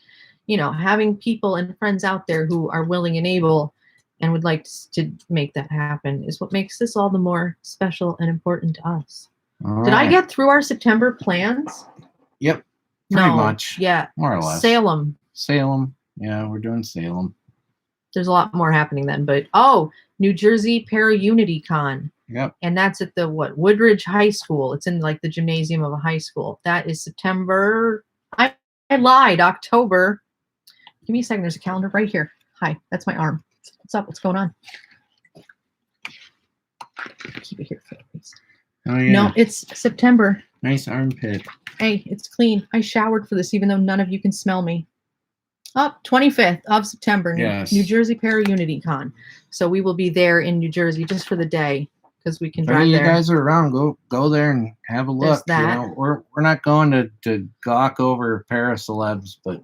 having people and friends out there who are willing and able and would like to make that happen is what makes this all the more special and important to us. All Did I right. get through our September plans? Yep. Pretty No. much. Yeah. More or less. Salem. Yeah, we're doing Salem. There's a lot more happening then. But, New Jersey Para-Unity Con. Yep. And that's at the Woodridge High School. It's in like the gymnasium of a high school. That is September. I lied. October. Give me a second. There's a calendar right here. Hi, that's my arm. What's up? What's going on? Keep it here for the least. Oh yeah. No, it's September. Nice armpit. Hey, it's clean. I showered for this, even though none of you can smell me. 25th of September. Yes. New Jersey Para-Unity Con. So we will be there in New Jersey just for the day. Because we can drive you there. guys are around, go there and have a look. That. We're not going to gawk over para-celebs, but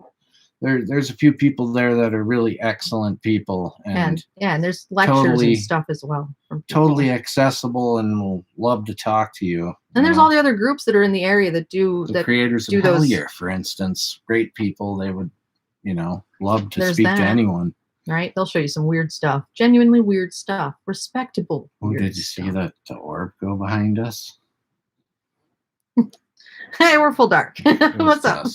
there's a few people there that are really excellent people, and there's lectures and stuff as well. Totally accessible, and will love to talk to you. And there's all the other groups that are in the area that do the creators of Hellier, for instance, great people. They would, love to speak to anyone. Right? They'll show you some weird stuff. Genuinely weird stuff. Respectable. Oh, did you see that the orb go behind us? Hey, we're full dark. What's up?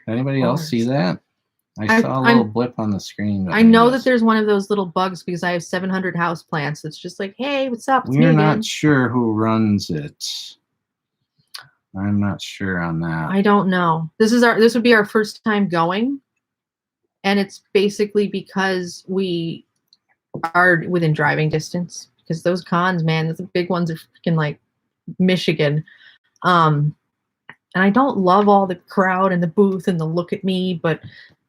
Anybody else see that? I saw a little blip on the screen. I know that there's one of those little bugs because I have 700 houseplants. It's just like, hey, what's up? We're not sure who runs it. I'm not sure on that. I don't know. This would be our first time going. And it's basically because we are within driving distance. Because those cons, man, the big ones are freaking like Michigan. And I don't love all the crowd and the booth and the look at me, but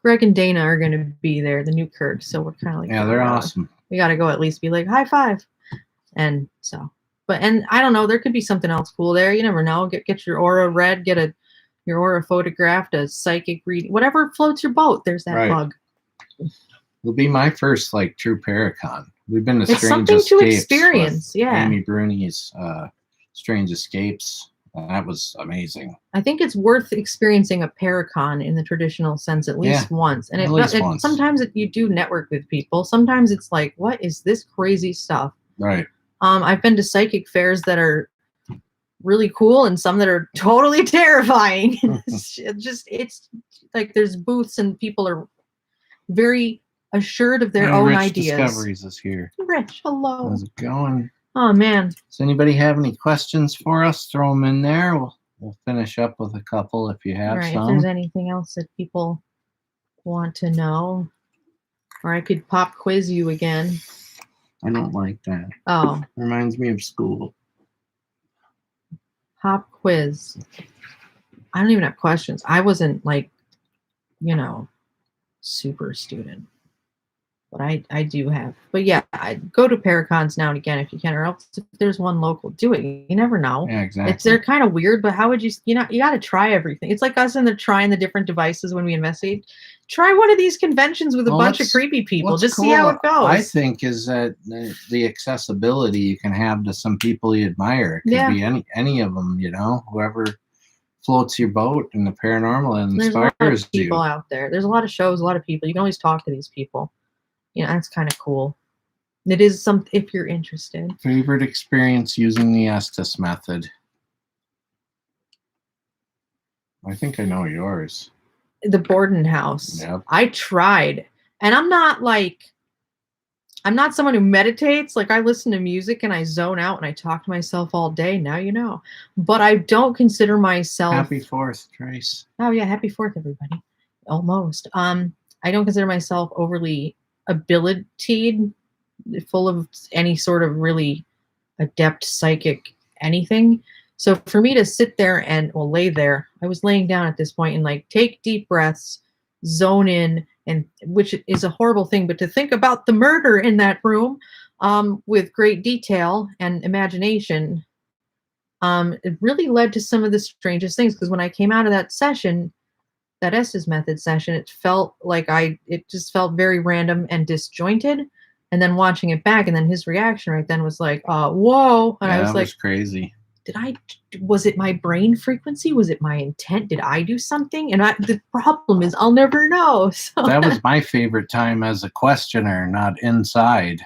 Greg and Dana are going to be there, the new Kirk. So we're kind of like, they're awesome. We got to go at least be like, high five. And so, and I don't know, there could be something else cool there. You never know. Get your aura read, your aura photographed, a psychic reading, whatever floats your boat. There's that bug. It'll be my first true Paracon. We've been to It's Strange something Escapes to experience. Yeah. Amy Bruni's Strange Escapes. That was amazing. I think it's worth experiencing a Paracon in the traditional sense at least once. And once. Sometimes you do network with people. Sometimes it's like, what is this crazy stuff? Right. I've been to psychic fairs that are really cool and some that are totally terrifying. It's like there's booths and people are very assured of their own ideas. Discoveries is here. Rich, hello. How's it going? Oh man. Does anybody have any questions for us? Throw them in there. We'll finish up with a couple if you have some. If there's anything else that people want to know, or I could pop quiz you again. I don't like that. Oh. Reminds me of school. Pop quiz. I don't even have questions. I wasn't super student. But I do have. But yeah, I go to Paracons now and again if you can, or else if there's one local, do it. You never know. Yeah, exactly. They're kind of weird, but how would you got to try everything. It's like us trying the different devices when we investigate. Try one of these conventions with a bunch of creepy people. Just see how it goes. I think is that the accessibility you can have to some people you admire. It could be any of them, whoever floats your boat in the paranormal and inspires you. There's a lot of people out there. There's a lot of shows, a lot of people. You can always talk to these people. That's kind of cool. It is something if you're interested. Favorite experience using the Estes method? I think I know yours. The Borden house. Yep. I tried. And I'm not someone who meditates. Like I listen to music and I zone out and I talk to myself all day. Now you know. But I don't consider myself. Happy 4th, Trace. Oh yeah, happy 4th, everybody. Almost. I don't consider myself overly abilitied, full of any sort of really adept psychic anything. So for me to sit there and lay there, I was laying down at this point and like take deep breaths, zone in, and which is a horrible thing, but to think about the murder in that room with great detail and imagination, it really led to some of the strangest things. Because when I came out of that session, that Estes method session, it felt like it just felt very random and disjointed. And then watching it back, and then his reaction right then was like, whoa. And Yeah, I was that like, was crazy. was it my brain frequency? Was it my intent? Did I do something? And the problem is I'll never know. So That was my favorite time as a questioner, not inside,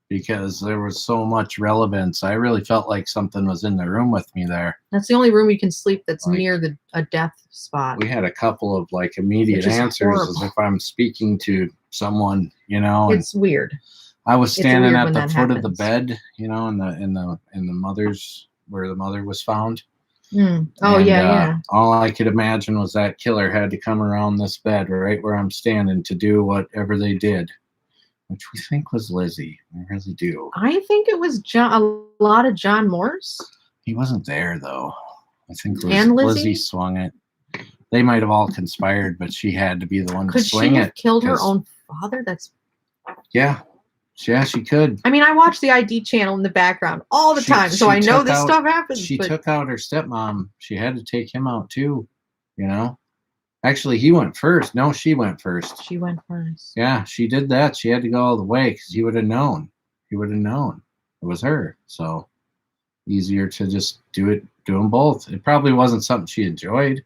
because there was so much relevance. I really felt like something was in the room with me there. that's the only room you can sleep that's Like, near a death spot. We had a couple of like immediate Which is answers as horrible. if I'm speaking to someone, and It's weird. I was It's standing weird at when the that foot of the happens. bed, in the mother's, where the mother was found. Oh, And, yeah. all I could imagine was that killer had to come around this bed right where I'm standing to do whatever they did, which we think was Lizzie. We really do. I think it was a lot of John Morse. He wasn't there though. I think And Lizzie Lizzie? swung it. They might have all conspired, but she had to be the one to Could swing she have it. killed her 'cause- own father? Yeah, she could. I mean, I watch the ID channel in the background all the time, so I know this stuff happens. She but took out her stepmom. She had to take him out too. Actually, he went first. No, she went first. she went first. Yeah, she did that. She had to go all the way because he would have known. He would have known it was her. So easier to just do them both. It probably wasn't something she enjoyed.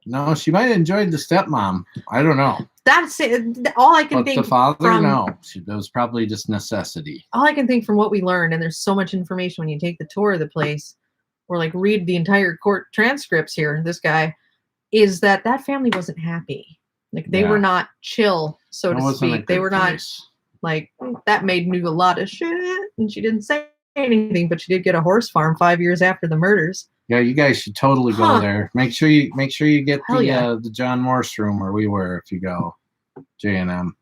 No, she might have enjoyed the stepmom. I don't know. That's it. All I can But think the father, from, no. That was probably just necessity. all I can think from what we learned, and there's so much information when you take the tour of the place, or like read the entire court transcripts here. This guy is that family wasn't happy. Like they were not chill, so to speak. They were not like, that maid knew a lot of shit, and she didn't say anything, but she did get a horse farm 5 years after the murders. Yeah, you guys should totally go there. Make sure you get Hell the John Morse room where we were if you go. J&M.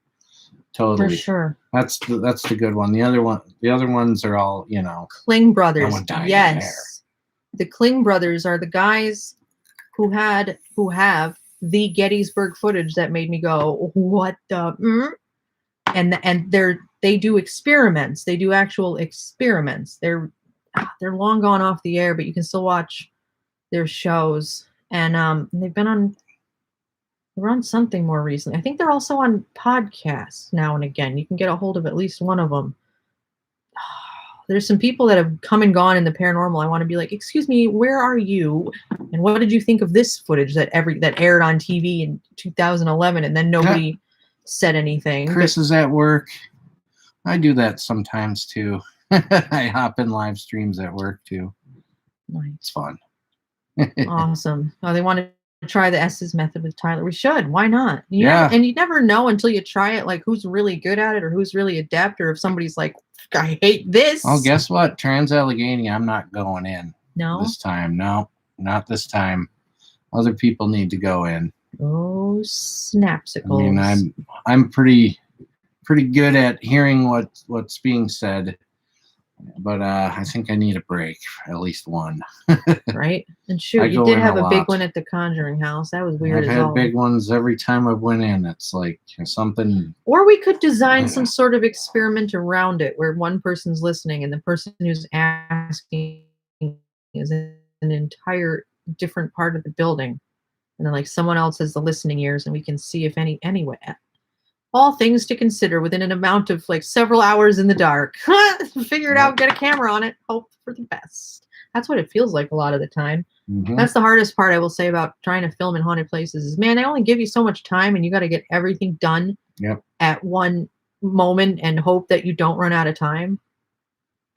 Totally. For sure. That's the good one. The other ones are all, Kling brothers. one died in Yes. The Kling brothers are the guys who have the Gettysburg footage that made me go, what the and they do experiments. They do actual experiments. They're long gone off the air, but you can still watch their shows. And they were on something more recently. I think they're also on podcasts now and again. You can get a hold of at least one of them. There's some people that have come and gone in the paranormal. I want to be like, excuse me, where are you? And what did you think of this footage that aired on TV in 2011? And then nobody said anything. Chris is at work. I do that sometimes too. I hop in live streams at work too. Nice. It's fun. Awesome. Oh, they want to try the Estes method with Tyler. We should. Why not? You never know until you try it, like who's really good at it or who's really adept, or if somebody's like, I hate this. Oh, guess what? Trans-Allegheny, I'm not going in. No? This time. No, not this time. Other people need to go in. Oh, snapsicles. I mean, I'm pretty good at hearing what's being said, but I think I need a break, at least one. Right? And shoot, you did have a big one at the Conjuring House. That was weird. I've had big ones every time I've went in. It's like something. Or we could design some sort of experiment around it, where one person's listening and the person who's asking is in an entire different part of the building, and then like someone else has the listening ears, and we can see if anyway. All things to consider within an amount of like several hours in the dark. Figure it out, get a camera on it, hope for the best. That's what it feels like a lot of the time. Mm-hmm. That's the hardest part, I will say, about trying to film in haunted places is, man, they only give you so much time, and you got to get everything done at one moment and hope that you don't run out of time.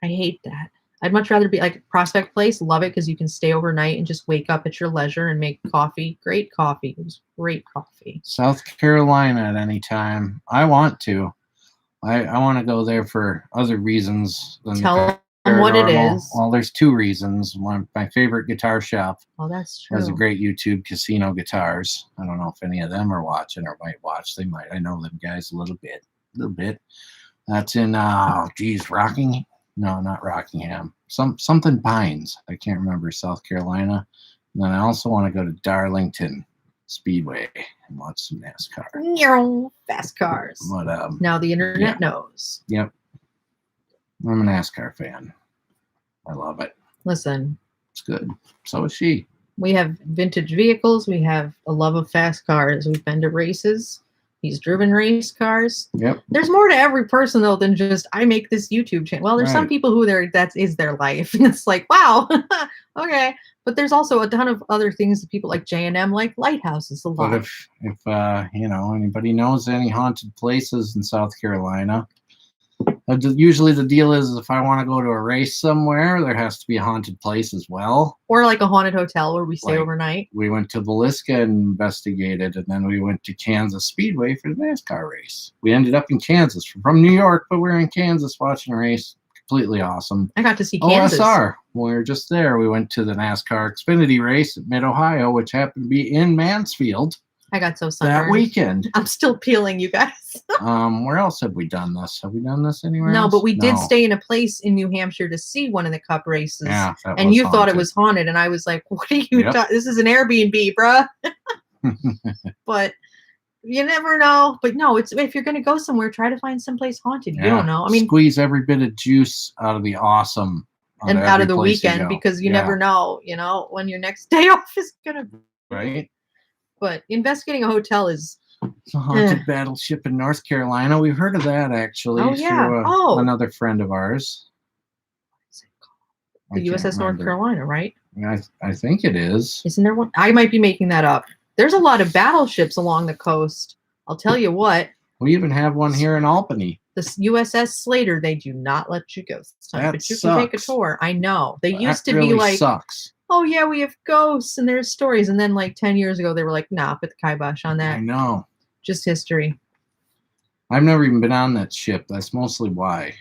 I hate that. I'd much rather be like Prospect Place. Love it because you can stay overnight and just wake up at your leisure and make coffee. Great coffee. It was great coffee. South Carolina at any time. I want to. I want to go there for other reasons than Tell on what it Paranormal. is. Well, there's two reasons. One, my favorite guitar shop Oh, that's true. has a great YouTube, Casino Guitars. I don't know if any of them are watching or might watch. They might. I know them guys a little bit. That's in Rockingham. No, not Rockingham. Something Pines. I can't remember. South Carolina. And then I also want to go to Darlington Speedway and watch some NASCAR. Fast cars. But Now the internet knows. Yep. I'm a NASCAR fan. I love it. Listen, It's good. So is she. we have vintage vehicles. We have a love of fast cars. We've been to races. He's driven race cars. Yep. There's more to every person though than just I make this YouTube channel. Well, there's some Right. people who that is their life, and it's like, wow, okay. But there's also a ton of other things that people like J&M like lighthouses a lot. But if anybody knows any haunted places in South Carolina, usually the deal is if I want to go to a race somewhere, there has to be a haunted place as well. Or like a haunted hotel where we stay Like- overnight. We went to Villisca and investigated, and then we went to Kansas Speedway for the NASCAR race. We ended up in Kansas. We're from New York, but we're in Kansas watching a race. Completely awesome. I got to see Kansas. OSR. When we were just there, we went to the NASCAR Xfinity race at Mid-Ohio, which happened to be in Mansfield I got so sunburned. that weekend. I'm still peeling, you guys. Where else have we done this? Have we done this anywhere No, else? but we did No. stay in a place in New Hampshire to see one of the cup races. Yeah, that And was you thought it haunted. was haunted, and I was like, "What are you? Yep. This is an Airbnb, bruh." But you never know. But no, it's if you're going to go somewhere, try to find someplace haunted. You Yeah. don't know. I mean, squeeze every bit of juice out of the awesome and out every of the place you weekend go. because you Yeah, never know. You know when your next day off is gonna. right. But investigating a hotel is It's a haunted battleship in North Carolina. We've heard of that actually. Oh, yeah. through, Oh. another friend of ours. I the can't USS North remember. Carolina, right? I think it is. Isn't there one? I might be making that up. There's a lot of battleships along the coast. I'll tell you what. We even have one here in Albany. The USS Slater, they do not let you go this time, That but you can take a sucks. tour. I know. They used That to really be like, sucks. oh yeah, we have ghosts and there's stories. And then like 10 years ago, they were like, nah, put the kibosh on I that. know. Just history. I've never even been on that ship. That's mostly why.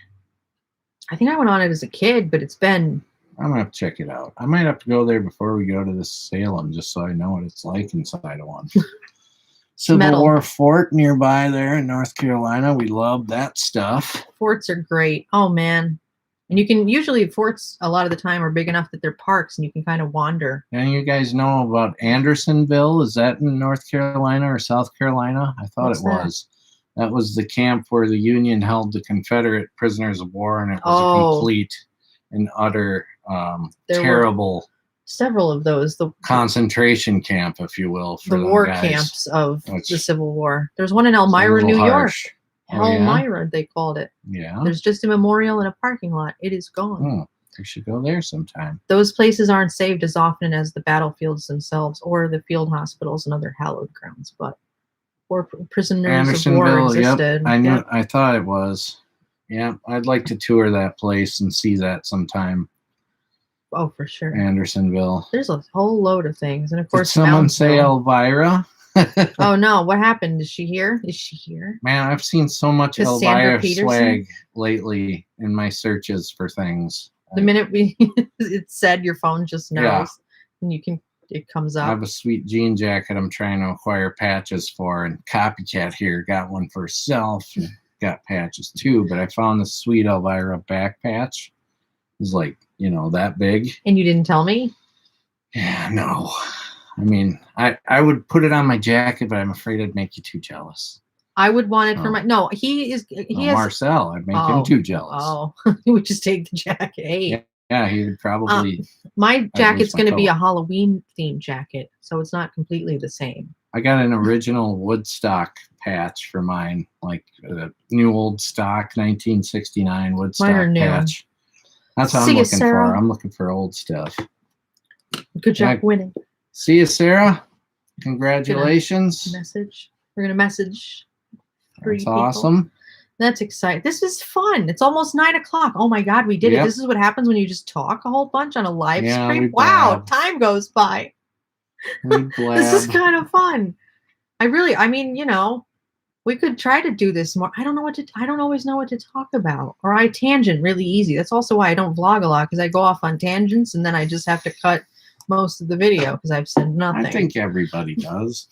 I think I went on it as a kid, but it's been, I'm gonna have to check it out. I might have to go there before we go to this Salem, just so I know what it's like inside of one. Civil Metal. War fort nearby there in North Carolina. We love that stuff. forts are great. Oh man. And you can usually forts a lot of the time are big enough that they're parks and you can kind of wander. And you guys know about Andersonville? Is that in North Carolina or South Carolina? I thought What's it that? was. That was the camp where the Union held the Confederate prisoners of war, and it was a Oh. complete and utter There were terrible several of those. The concentration camp, if you will, for the them war guys. camps of Which- the Civil War. There's one in It's a Elmira, little New York. harsh. Oh, yeah? Elmira, they called it. Yeah. There's just a memorial in a parking lot. It is gone. Hmm. We should go there sometime. Those places aren't saved as often as the battlefields themselves or the field hospitals and other hallowed grounds, but or prisoners of war Andersonville, yep. existed. I knew. Yep. I thought it was. Yeah, I'd like to tour that place and see that sometime. Oh, for sure. Andersonville. There's a whole load of things, and of Did course, someone say Moundsville. Elvira? Oh no! What happened? Is she here? Is she here? Man, I've seen so much Cassandra Elvira Peterson? swag lately in my searches for things. The minute it said your phone just knows, Yeah. and it comes I up. have a sweet jean jacket I'm trying to acquire patches for, and Copycat here got one for herself and got patches too. But I found this sweet Elvira back patch. It was like, that big. And you didn't tell me? Yeah, no. I mean, I would put it on my jacket, but I'm afraid I'd make you too jealous. I would want it for Oh. my. No, he is. He Oh, has. Marcel, I'd make him Oh. too jealous. Oh, he would just take the jacket. Hey, Yeah, he would probably. my jacket's my going to be coat. a Halloween themed jacket, so it's not completely the same. I got an original Woodstock patch for mine, like a new old stock 1969 Woodstock Mine are new. patch. That's what See I'm ya, looking Sarah. for. I'm looking for old stuff. Good job Yeah. winning. See you, Sarah. Congratulations. Message. We're gonna message. three That's people. awesome. That's exciting. This is fun. It's almost 9:00. Oh my God, we did it. Yep. This is what happens when you just talk a whole bunch on a live Yeah, stream. we Wow, blab. time goes by. We This is blab. kind of fun. I mean, We could try to do this more. I don't always know what to talk about. Or I tangent really easy. That's also why I don't vlog a lot, because I go off on tangents and then I just have to cut most of the video because I've said nothing. I think everybody does.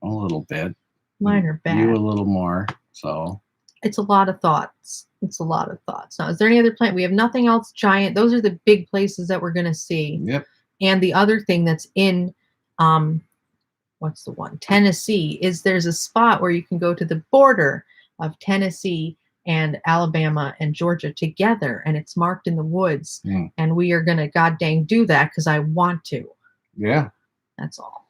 A little bit. Mine are bad. You a little more, so. It's a lot of thoughts. It's a lot of thoughts. Now, is there any other plant? We have nothing else giant. Those are the big places that we're going to see. Yep. And the other thing that's in, what's the one? Tennessee, is there's a spot where you can go to the border of Tennessee and Alabama and Georgia together, and it's marked in the woods. Mm. And we are going to god dang do that because I want to. Yeah. That's all.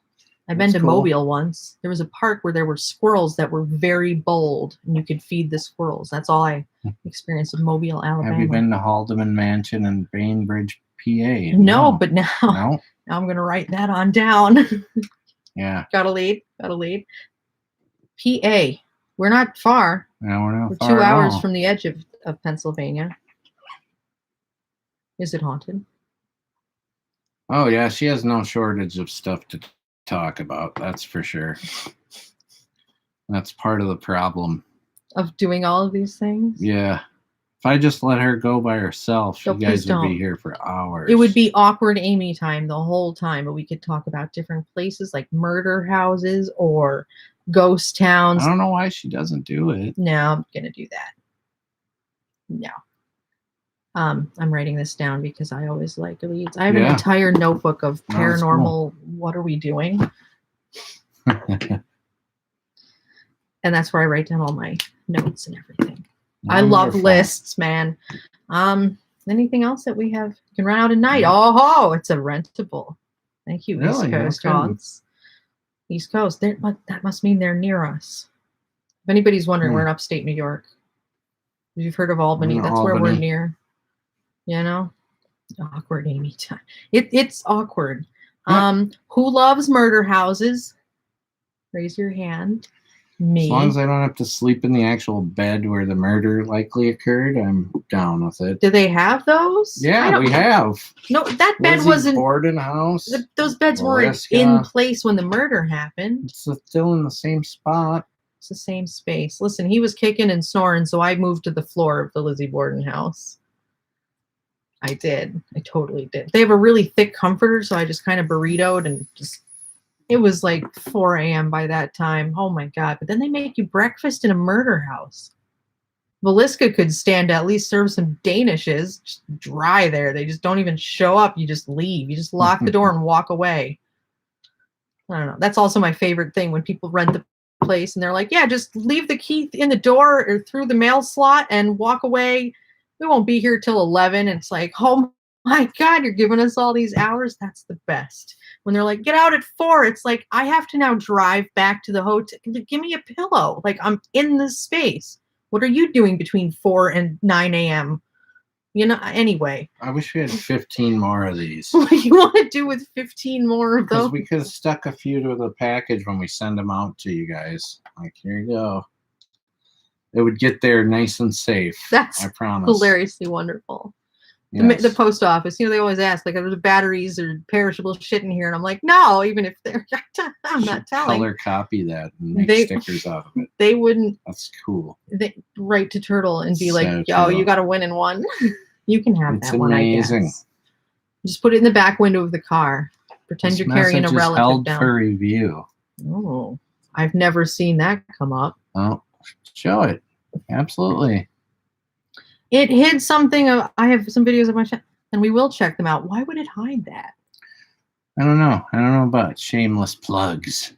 I've been to Mobile once. There was a park where there were squirrels that were very bold, and you could feed the squirrels. That's all I experienced in Mobile, Alabama. Have you been to Haldeman Mansion in Bainbridge, PA? No, but now, No? now I'm going to write that on down. Yeah. Got a lead. PA. We're not far. No, we're not We're far 2 at hours all. from the edge of Pennsylvania. Is it haunted? Oh, yeah. She has no shortage of stuff to talk about. That's for sure. That's part of the problem. Of doing all of these things? Yeah. If I just let her go by herself, No, you guys please would be don't. here for hours. It would be awkward Amy time the whole time, but we could talk about different places like murder houses or ghost towns. I don't know why she doesn't do it. No, I'm gonna do that. No. I'm writing this down because I always like leads. I have an entire notebook of paranormal. What are we doing? And that's where I write down all my notes and everything. I love lists, man. Anything else that we have? You can run out at night. Oh, it's a rentable. Thank you, Really? East Coast Okay. haunts. East Coast. But that must mean they're near us. If anybody's wondering, we're in upstate New York. You've heard of Albany? That's where we're near. You know, awkward Amy time. It's awkward. Yep. Who loves murder houses? Raise your hand. Me. As long as I don't have to sleep in the actual bed where the murder likely occurred, I'm down with it. Do they have those? Yeah, we have. No, that bed Lizzie wasn't. Borden house. Those beds weren't in place when the murder happened. It's still in the same spot. It's the same space. Listen, he was kicking and snoring, so I moved to the floor of the Lizzie Borden house. I did. I totally did. They have a really thick comforter, so I just kind of burritoed and just. It was like 4 a.m. by that time. Oh my God. But then they make you breakfast in a murder house. Velisca could stand to at least serve some Danishes, just dry there. They just don't even show up. You just leave. You just lock the door and walk away. I don't know. That's also my favorite thing when people rent the place and they're like, yeah, just leave the key in the door or through the mail slot and walk away. We won't be here till 11. And it's like, oh my God, you're giving us all these hours. That's the best. When they're like, get out at 4, it's like, I have to now drive back to the hotel. Give me a pillow. Like, I'm in this space. What are you doing between 4 and 9 a.m.? You know, anyway. I wish we had 15 more of these. What do you want to do with 15 more of those? Because we could have stuck a few to the package when we send them out to you guys. Like, here you go. It would get there nice and safe. That's I promise. Hilariously wonderful. Yes. The post office, you know, they always ask, like, are there batteries or perishable shit in here? And I'm like, no, even if they're, I'm not telling. Color copy that and make stickers out of it. They wouldn't. That's cool. They write to Turtle and be like, So yo, cool. you got to win in one. You can have It's that one, I amazing. guess. Just put it in the back window of the car. Pretend This you're carrying a message is relative held down. for review. Oh, I've never seen that come up. Oh, show it. Absolutely. It hid something. I have some videos of my channel, and we will check them out. Why would it hide that? I don't know. I don't know about shameless plugs.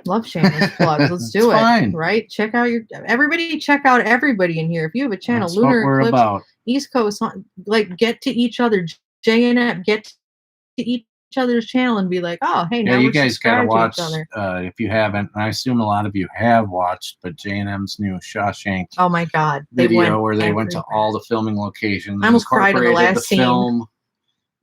Love shameless plugs. Let's do it. Fine. Right? Check out everybody. Check out everybody in here. If you have a channel, That's Lunar what we're Eclipse, about. East Coast, like get to each other. JNF, get to each other's channel and be like, oh, hey, now Yeah, you we're guys gotta subscribed to watch. each other. If you haven't, and I assume a lot of you have watched, but J&M's new Shawshank Oh my God, video where they went to all the filming locations. I almost cried in the incorporated last scene. film.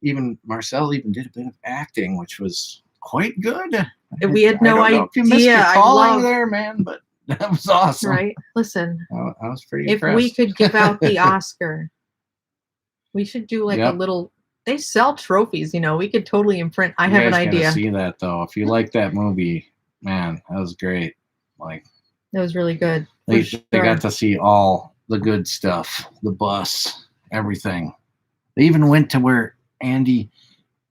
Even Marcel even did a bit of acting, which was quite good. We had no I don't know if you missed your idea. calling there, man, but that was awesome. Right? Listen, I was pretty if impressed. we could give out the Oscar, we should do like Yep. a little. They sell trophies, you know. We could totally imprint. I You have an guys gotta idea. see that though. If you like that movie, man, that was great. Like, That was really good. They For they sure. got to see all the good stuff, the bus, everything. They even went to where Andy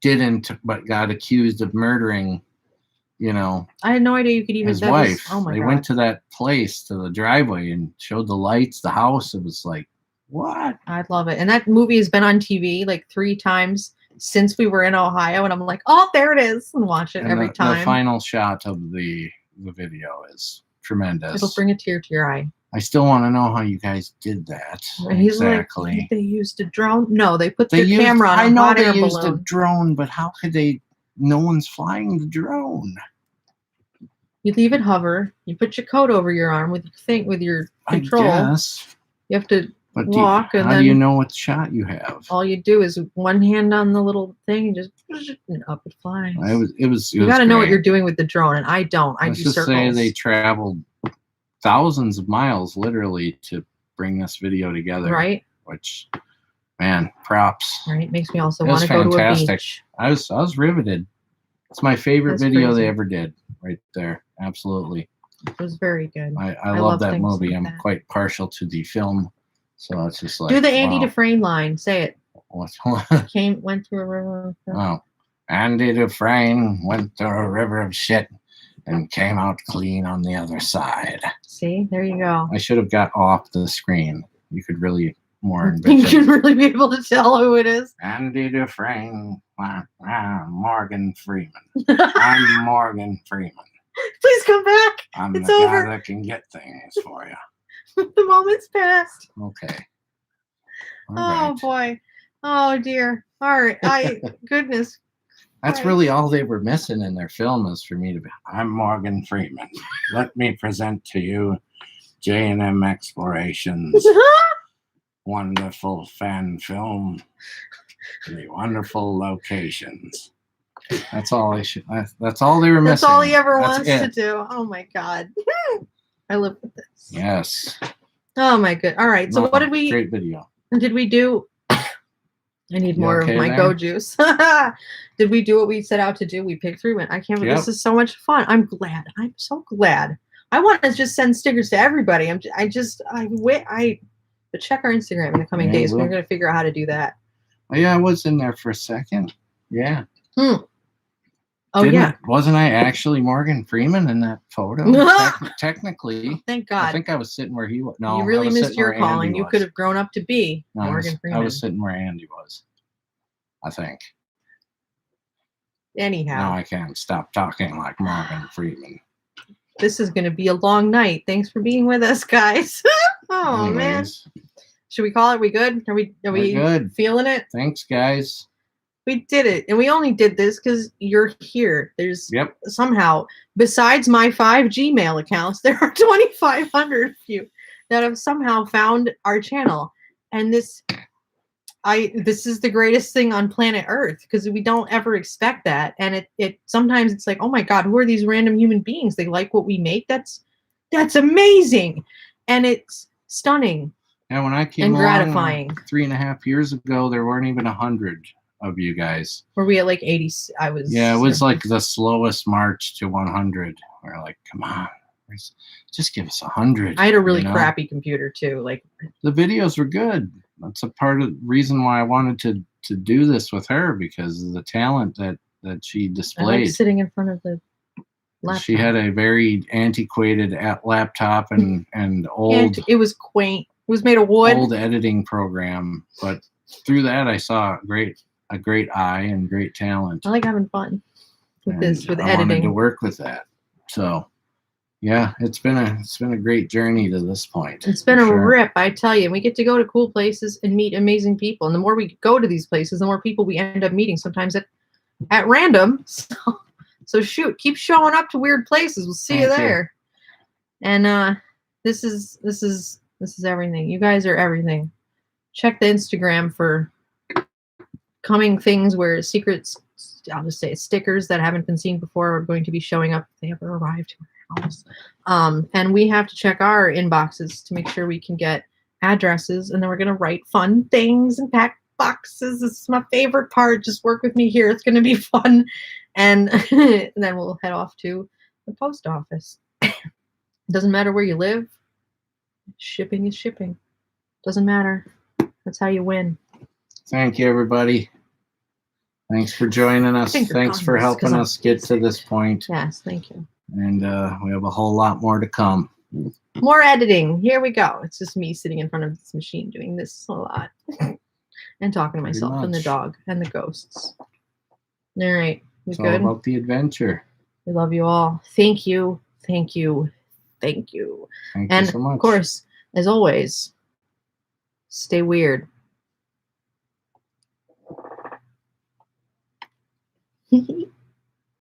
didn't, but got accused of murdering, you know, I had no idea you could even. his That wife. Was, oh my They god. went to that place, to the driveway, and showed the lights, the house. It was like, what? I'd love it. And that movie has been on TV like 3 times since we were in Ohio, and I'm like, oh, there it is, and watch it And every the time. final shot of the video is tremendous. It'll bring a tear to your eye. I still want to know how you guys did that. He's Exactly. like, they used a drone. No, they put They their camera on I a know hot they air used balloon. a drone, but how could they? No one's flying the drone. You leave it hover. You put your coat over your arm with your control. I guess. You have to But walk, and how then do you know what shot you have? all you do is one hand on the little thing and just and up it flies. It was. You got to know what you're doing with the drone, and I don't. I Let's do just circles. say they traveled thousands of miles, literally, to bring this video together. Right. Which, man, props. Right. Makes me also It want was to go to a fantastic. beach. I was riveted. It's my favorite That's video crazy. they ever did, right there. Absolutely. It was very good. I love that things movie. like I'm that. quite partial to the film, so it's just like, Do the Andy wow. Dufresne line. Say it. Went Went through a river. Oh, Andy Dufresne went through a river of shit and came out clean on the other side. See, there you go. I should have got off the screen. You could really more You envision. should really be able to tell who it is. Andy Dufresne, Morgan Freeman. I'm Morgan Freeman. Please come back. I'm It's the over. guy that can get things for you. The moment's passed. Okay. All Oh right. boy. Oh dear. All right. Goodness. That's Christ. really all they were missing in their film, is for me to be, I'm Morgan Freeman. Let me present to you J&M Explorations. Wonderful fan film. The wonderful locations. That's all that's all they were missing. That's all he ever That's wants to do. Oh my God. I live with this. Yes. Oh my good. All right. So No, what did we Great video. do? I need You more okay of my there? go juice. Did we do what we set out to do? We picked 3 went. I can't believe Yep. this is so much fun. I'm glad. I'm so glad. I want to just send stickers to everybody. But check our Instagram in the coming Yeah, days. we'll- We're going to figure out how to do that. Oh, yeah, I was in there for a second. Yeah. Oh yeah. Wasn't I actually Morgan Freeman in that photo? Technically. Thank I God. think I was sitting where he was. No, You I really was missed sitting your where calling. Andy You was. could have grown up to be No, Morgan Freeman. I was sitting where Andy was. I think. Anyhow, Now I can't stop talking like Morgan Freeman. this is going to be a long night. Thanks for being with us, guys. Oh man. Anyways, Should we call it? We good? Are we good. feeling it? Thanks, guys. We did it. And we only did this because you're here. There's Yep. somehow, besides my 5 Gmail accounts, there are 2,500 of you that have somehow found our channel. And this is the greatest thing on planet Earth, because we don't ever expect that. And it sometimes it's like, oh my God, who are these random human beings? They like what we make. That's amazing. And it's stunning Yeah, when I came and along, gratifying. 3.5 years ago, there weren't even 100 of you guys. Were we at like 80? I was. Yeah, it was like the slowest march to 100. We're like, come on, just give us 100. I had a really you know? crappy computer too. Like, The videos were good. That's a part of the reason why I wanted to do this with her, because of the talent that she I like displayed. sitting in front of the laptop. She had a very antiquated laptop and old And it was quaint. It was made of wood. old editing program, but through that I saw a great eye and great talent. I like having fun with And this, with I wanted to editing. work with that. So yeah, it's been a great journey to this point. It's been for a sure. rip, I tell you. We get to go to cool places and meet amazing people. And the more we go to these places, the more people we end up meeting, sometimes at random. So shoot, keep showing up to weird places. We'll see you Thank you. there. And this is everything. You guys are everything. Check the Instagram for coming things where secrets, I'll just say stickers that haven't been seen before are going to be showing up if they ever arrive to our house. And we have to check our inboxes to make sure we can get addresses, and then we're going to write fun things and pack boxes. This is my favorite part. Just work with me here. It's going to be fun. And, and then we'll head off to the post office. Doesn't matter where you live. Shipping is shipping. Doesn't matter. That's how you win. Thank you, everybody. Thanks for joining us. Finger Thanks for guns, 'cause helping I'm us get to basic. this point. Yes, thank you. And we have a whole lot more to come. More editing. Here we go. It's just me sitting in front of this machine doing this a lot. And talking to Pretty myself and the much. dog and the ghosts. All right. We It's all good? about the adventure. We love you all. Thank you. Thank you. Thank you. Thank And you so much. of course, as always, stay weird.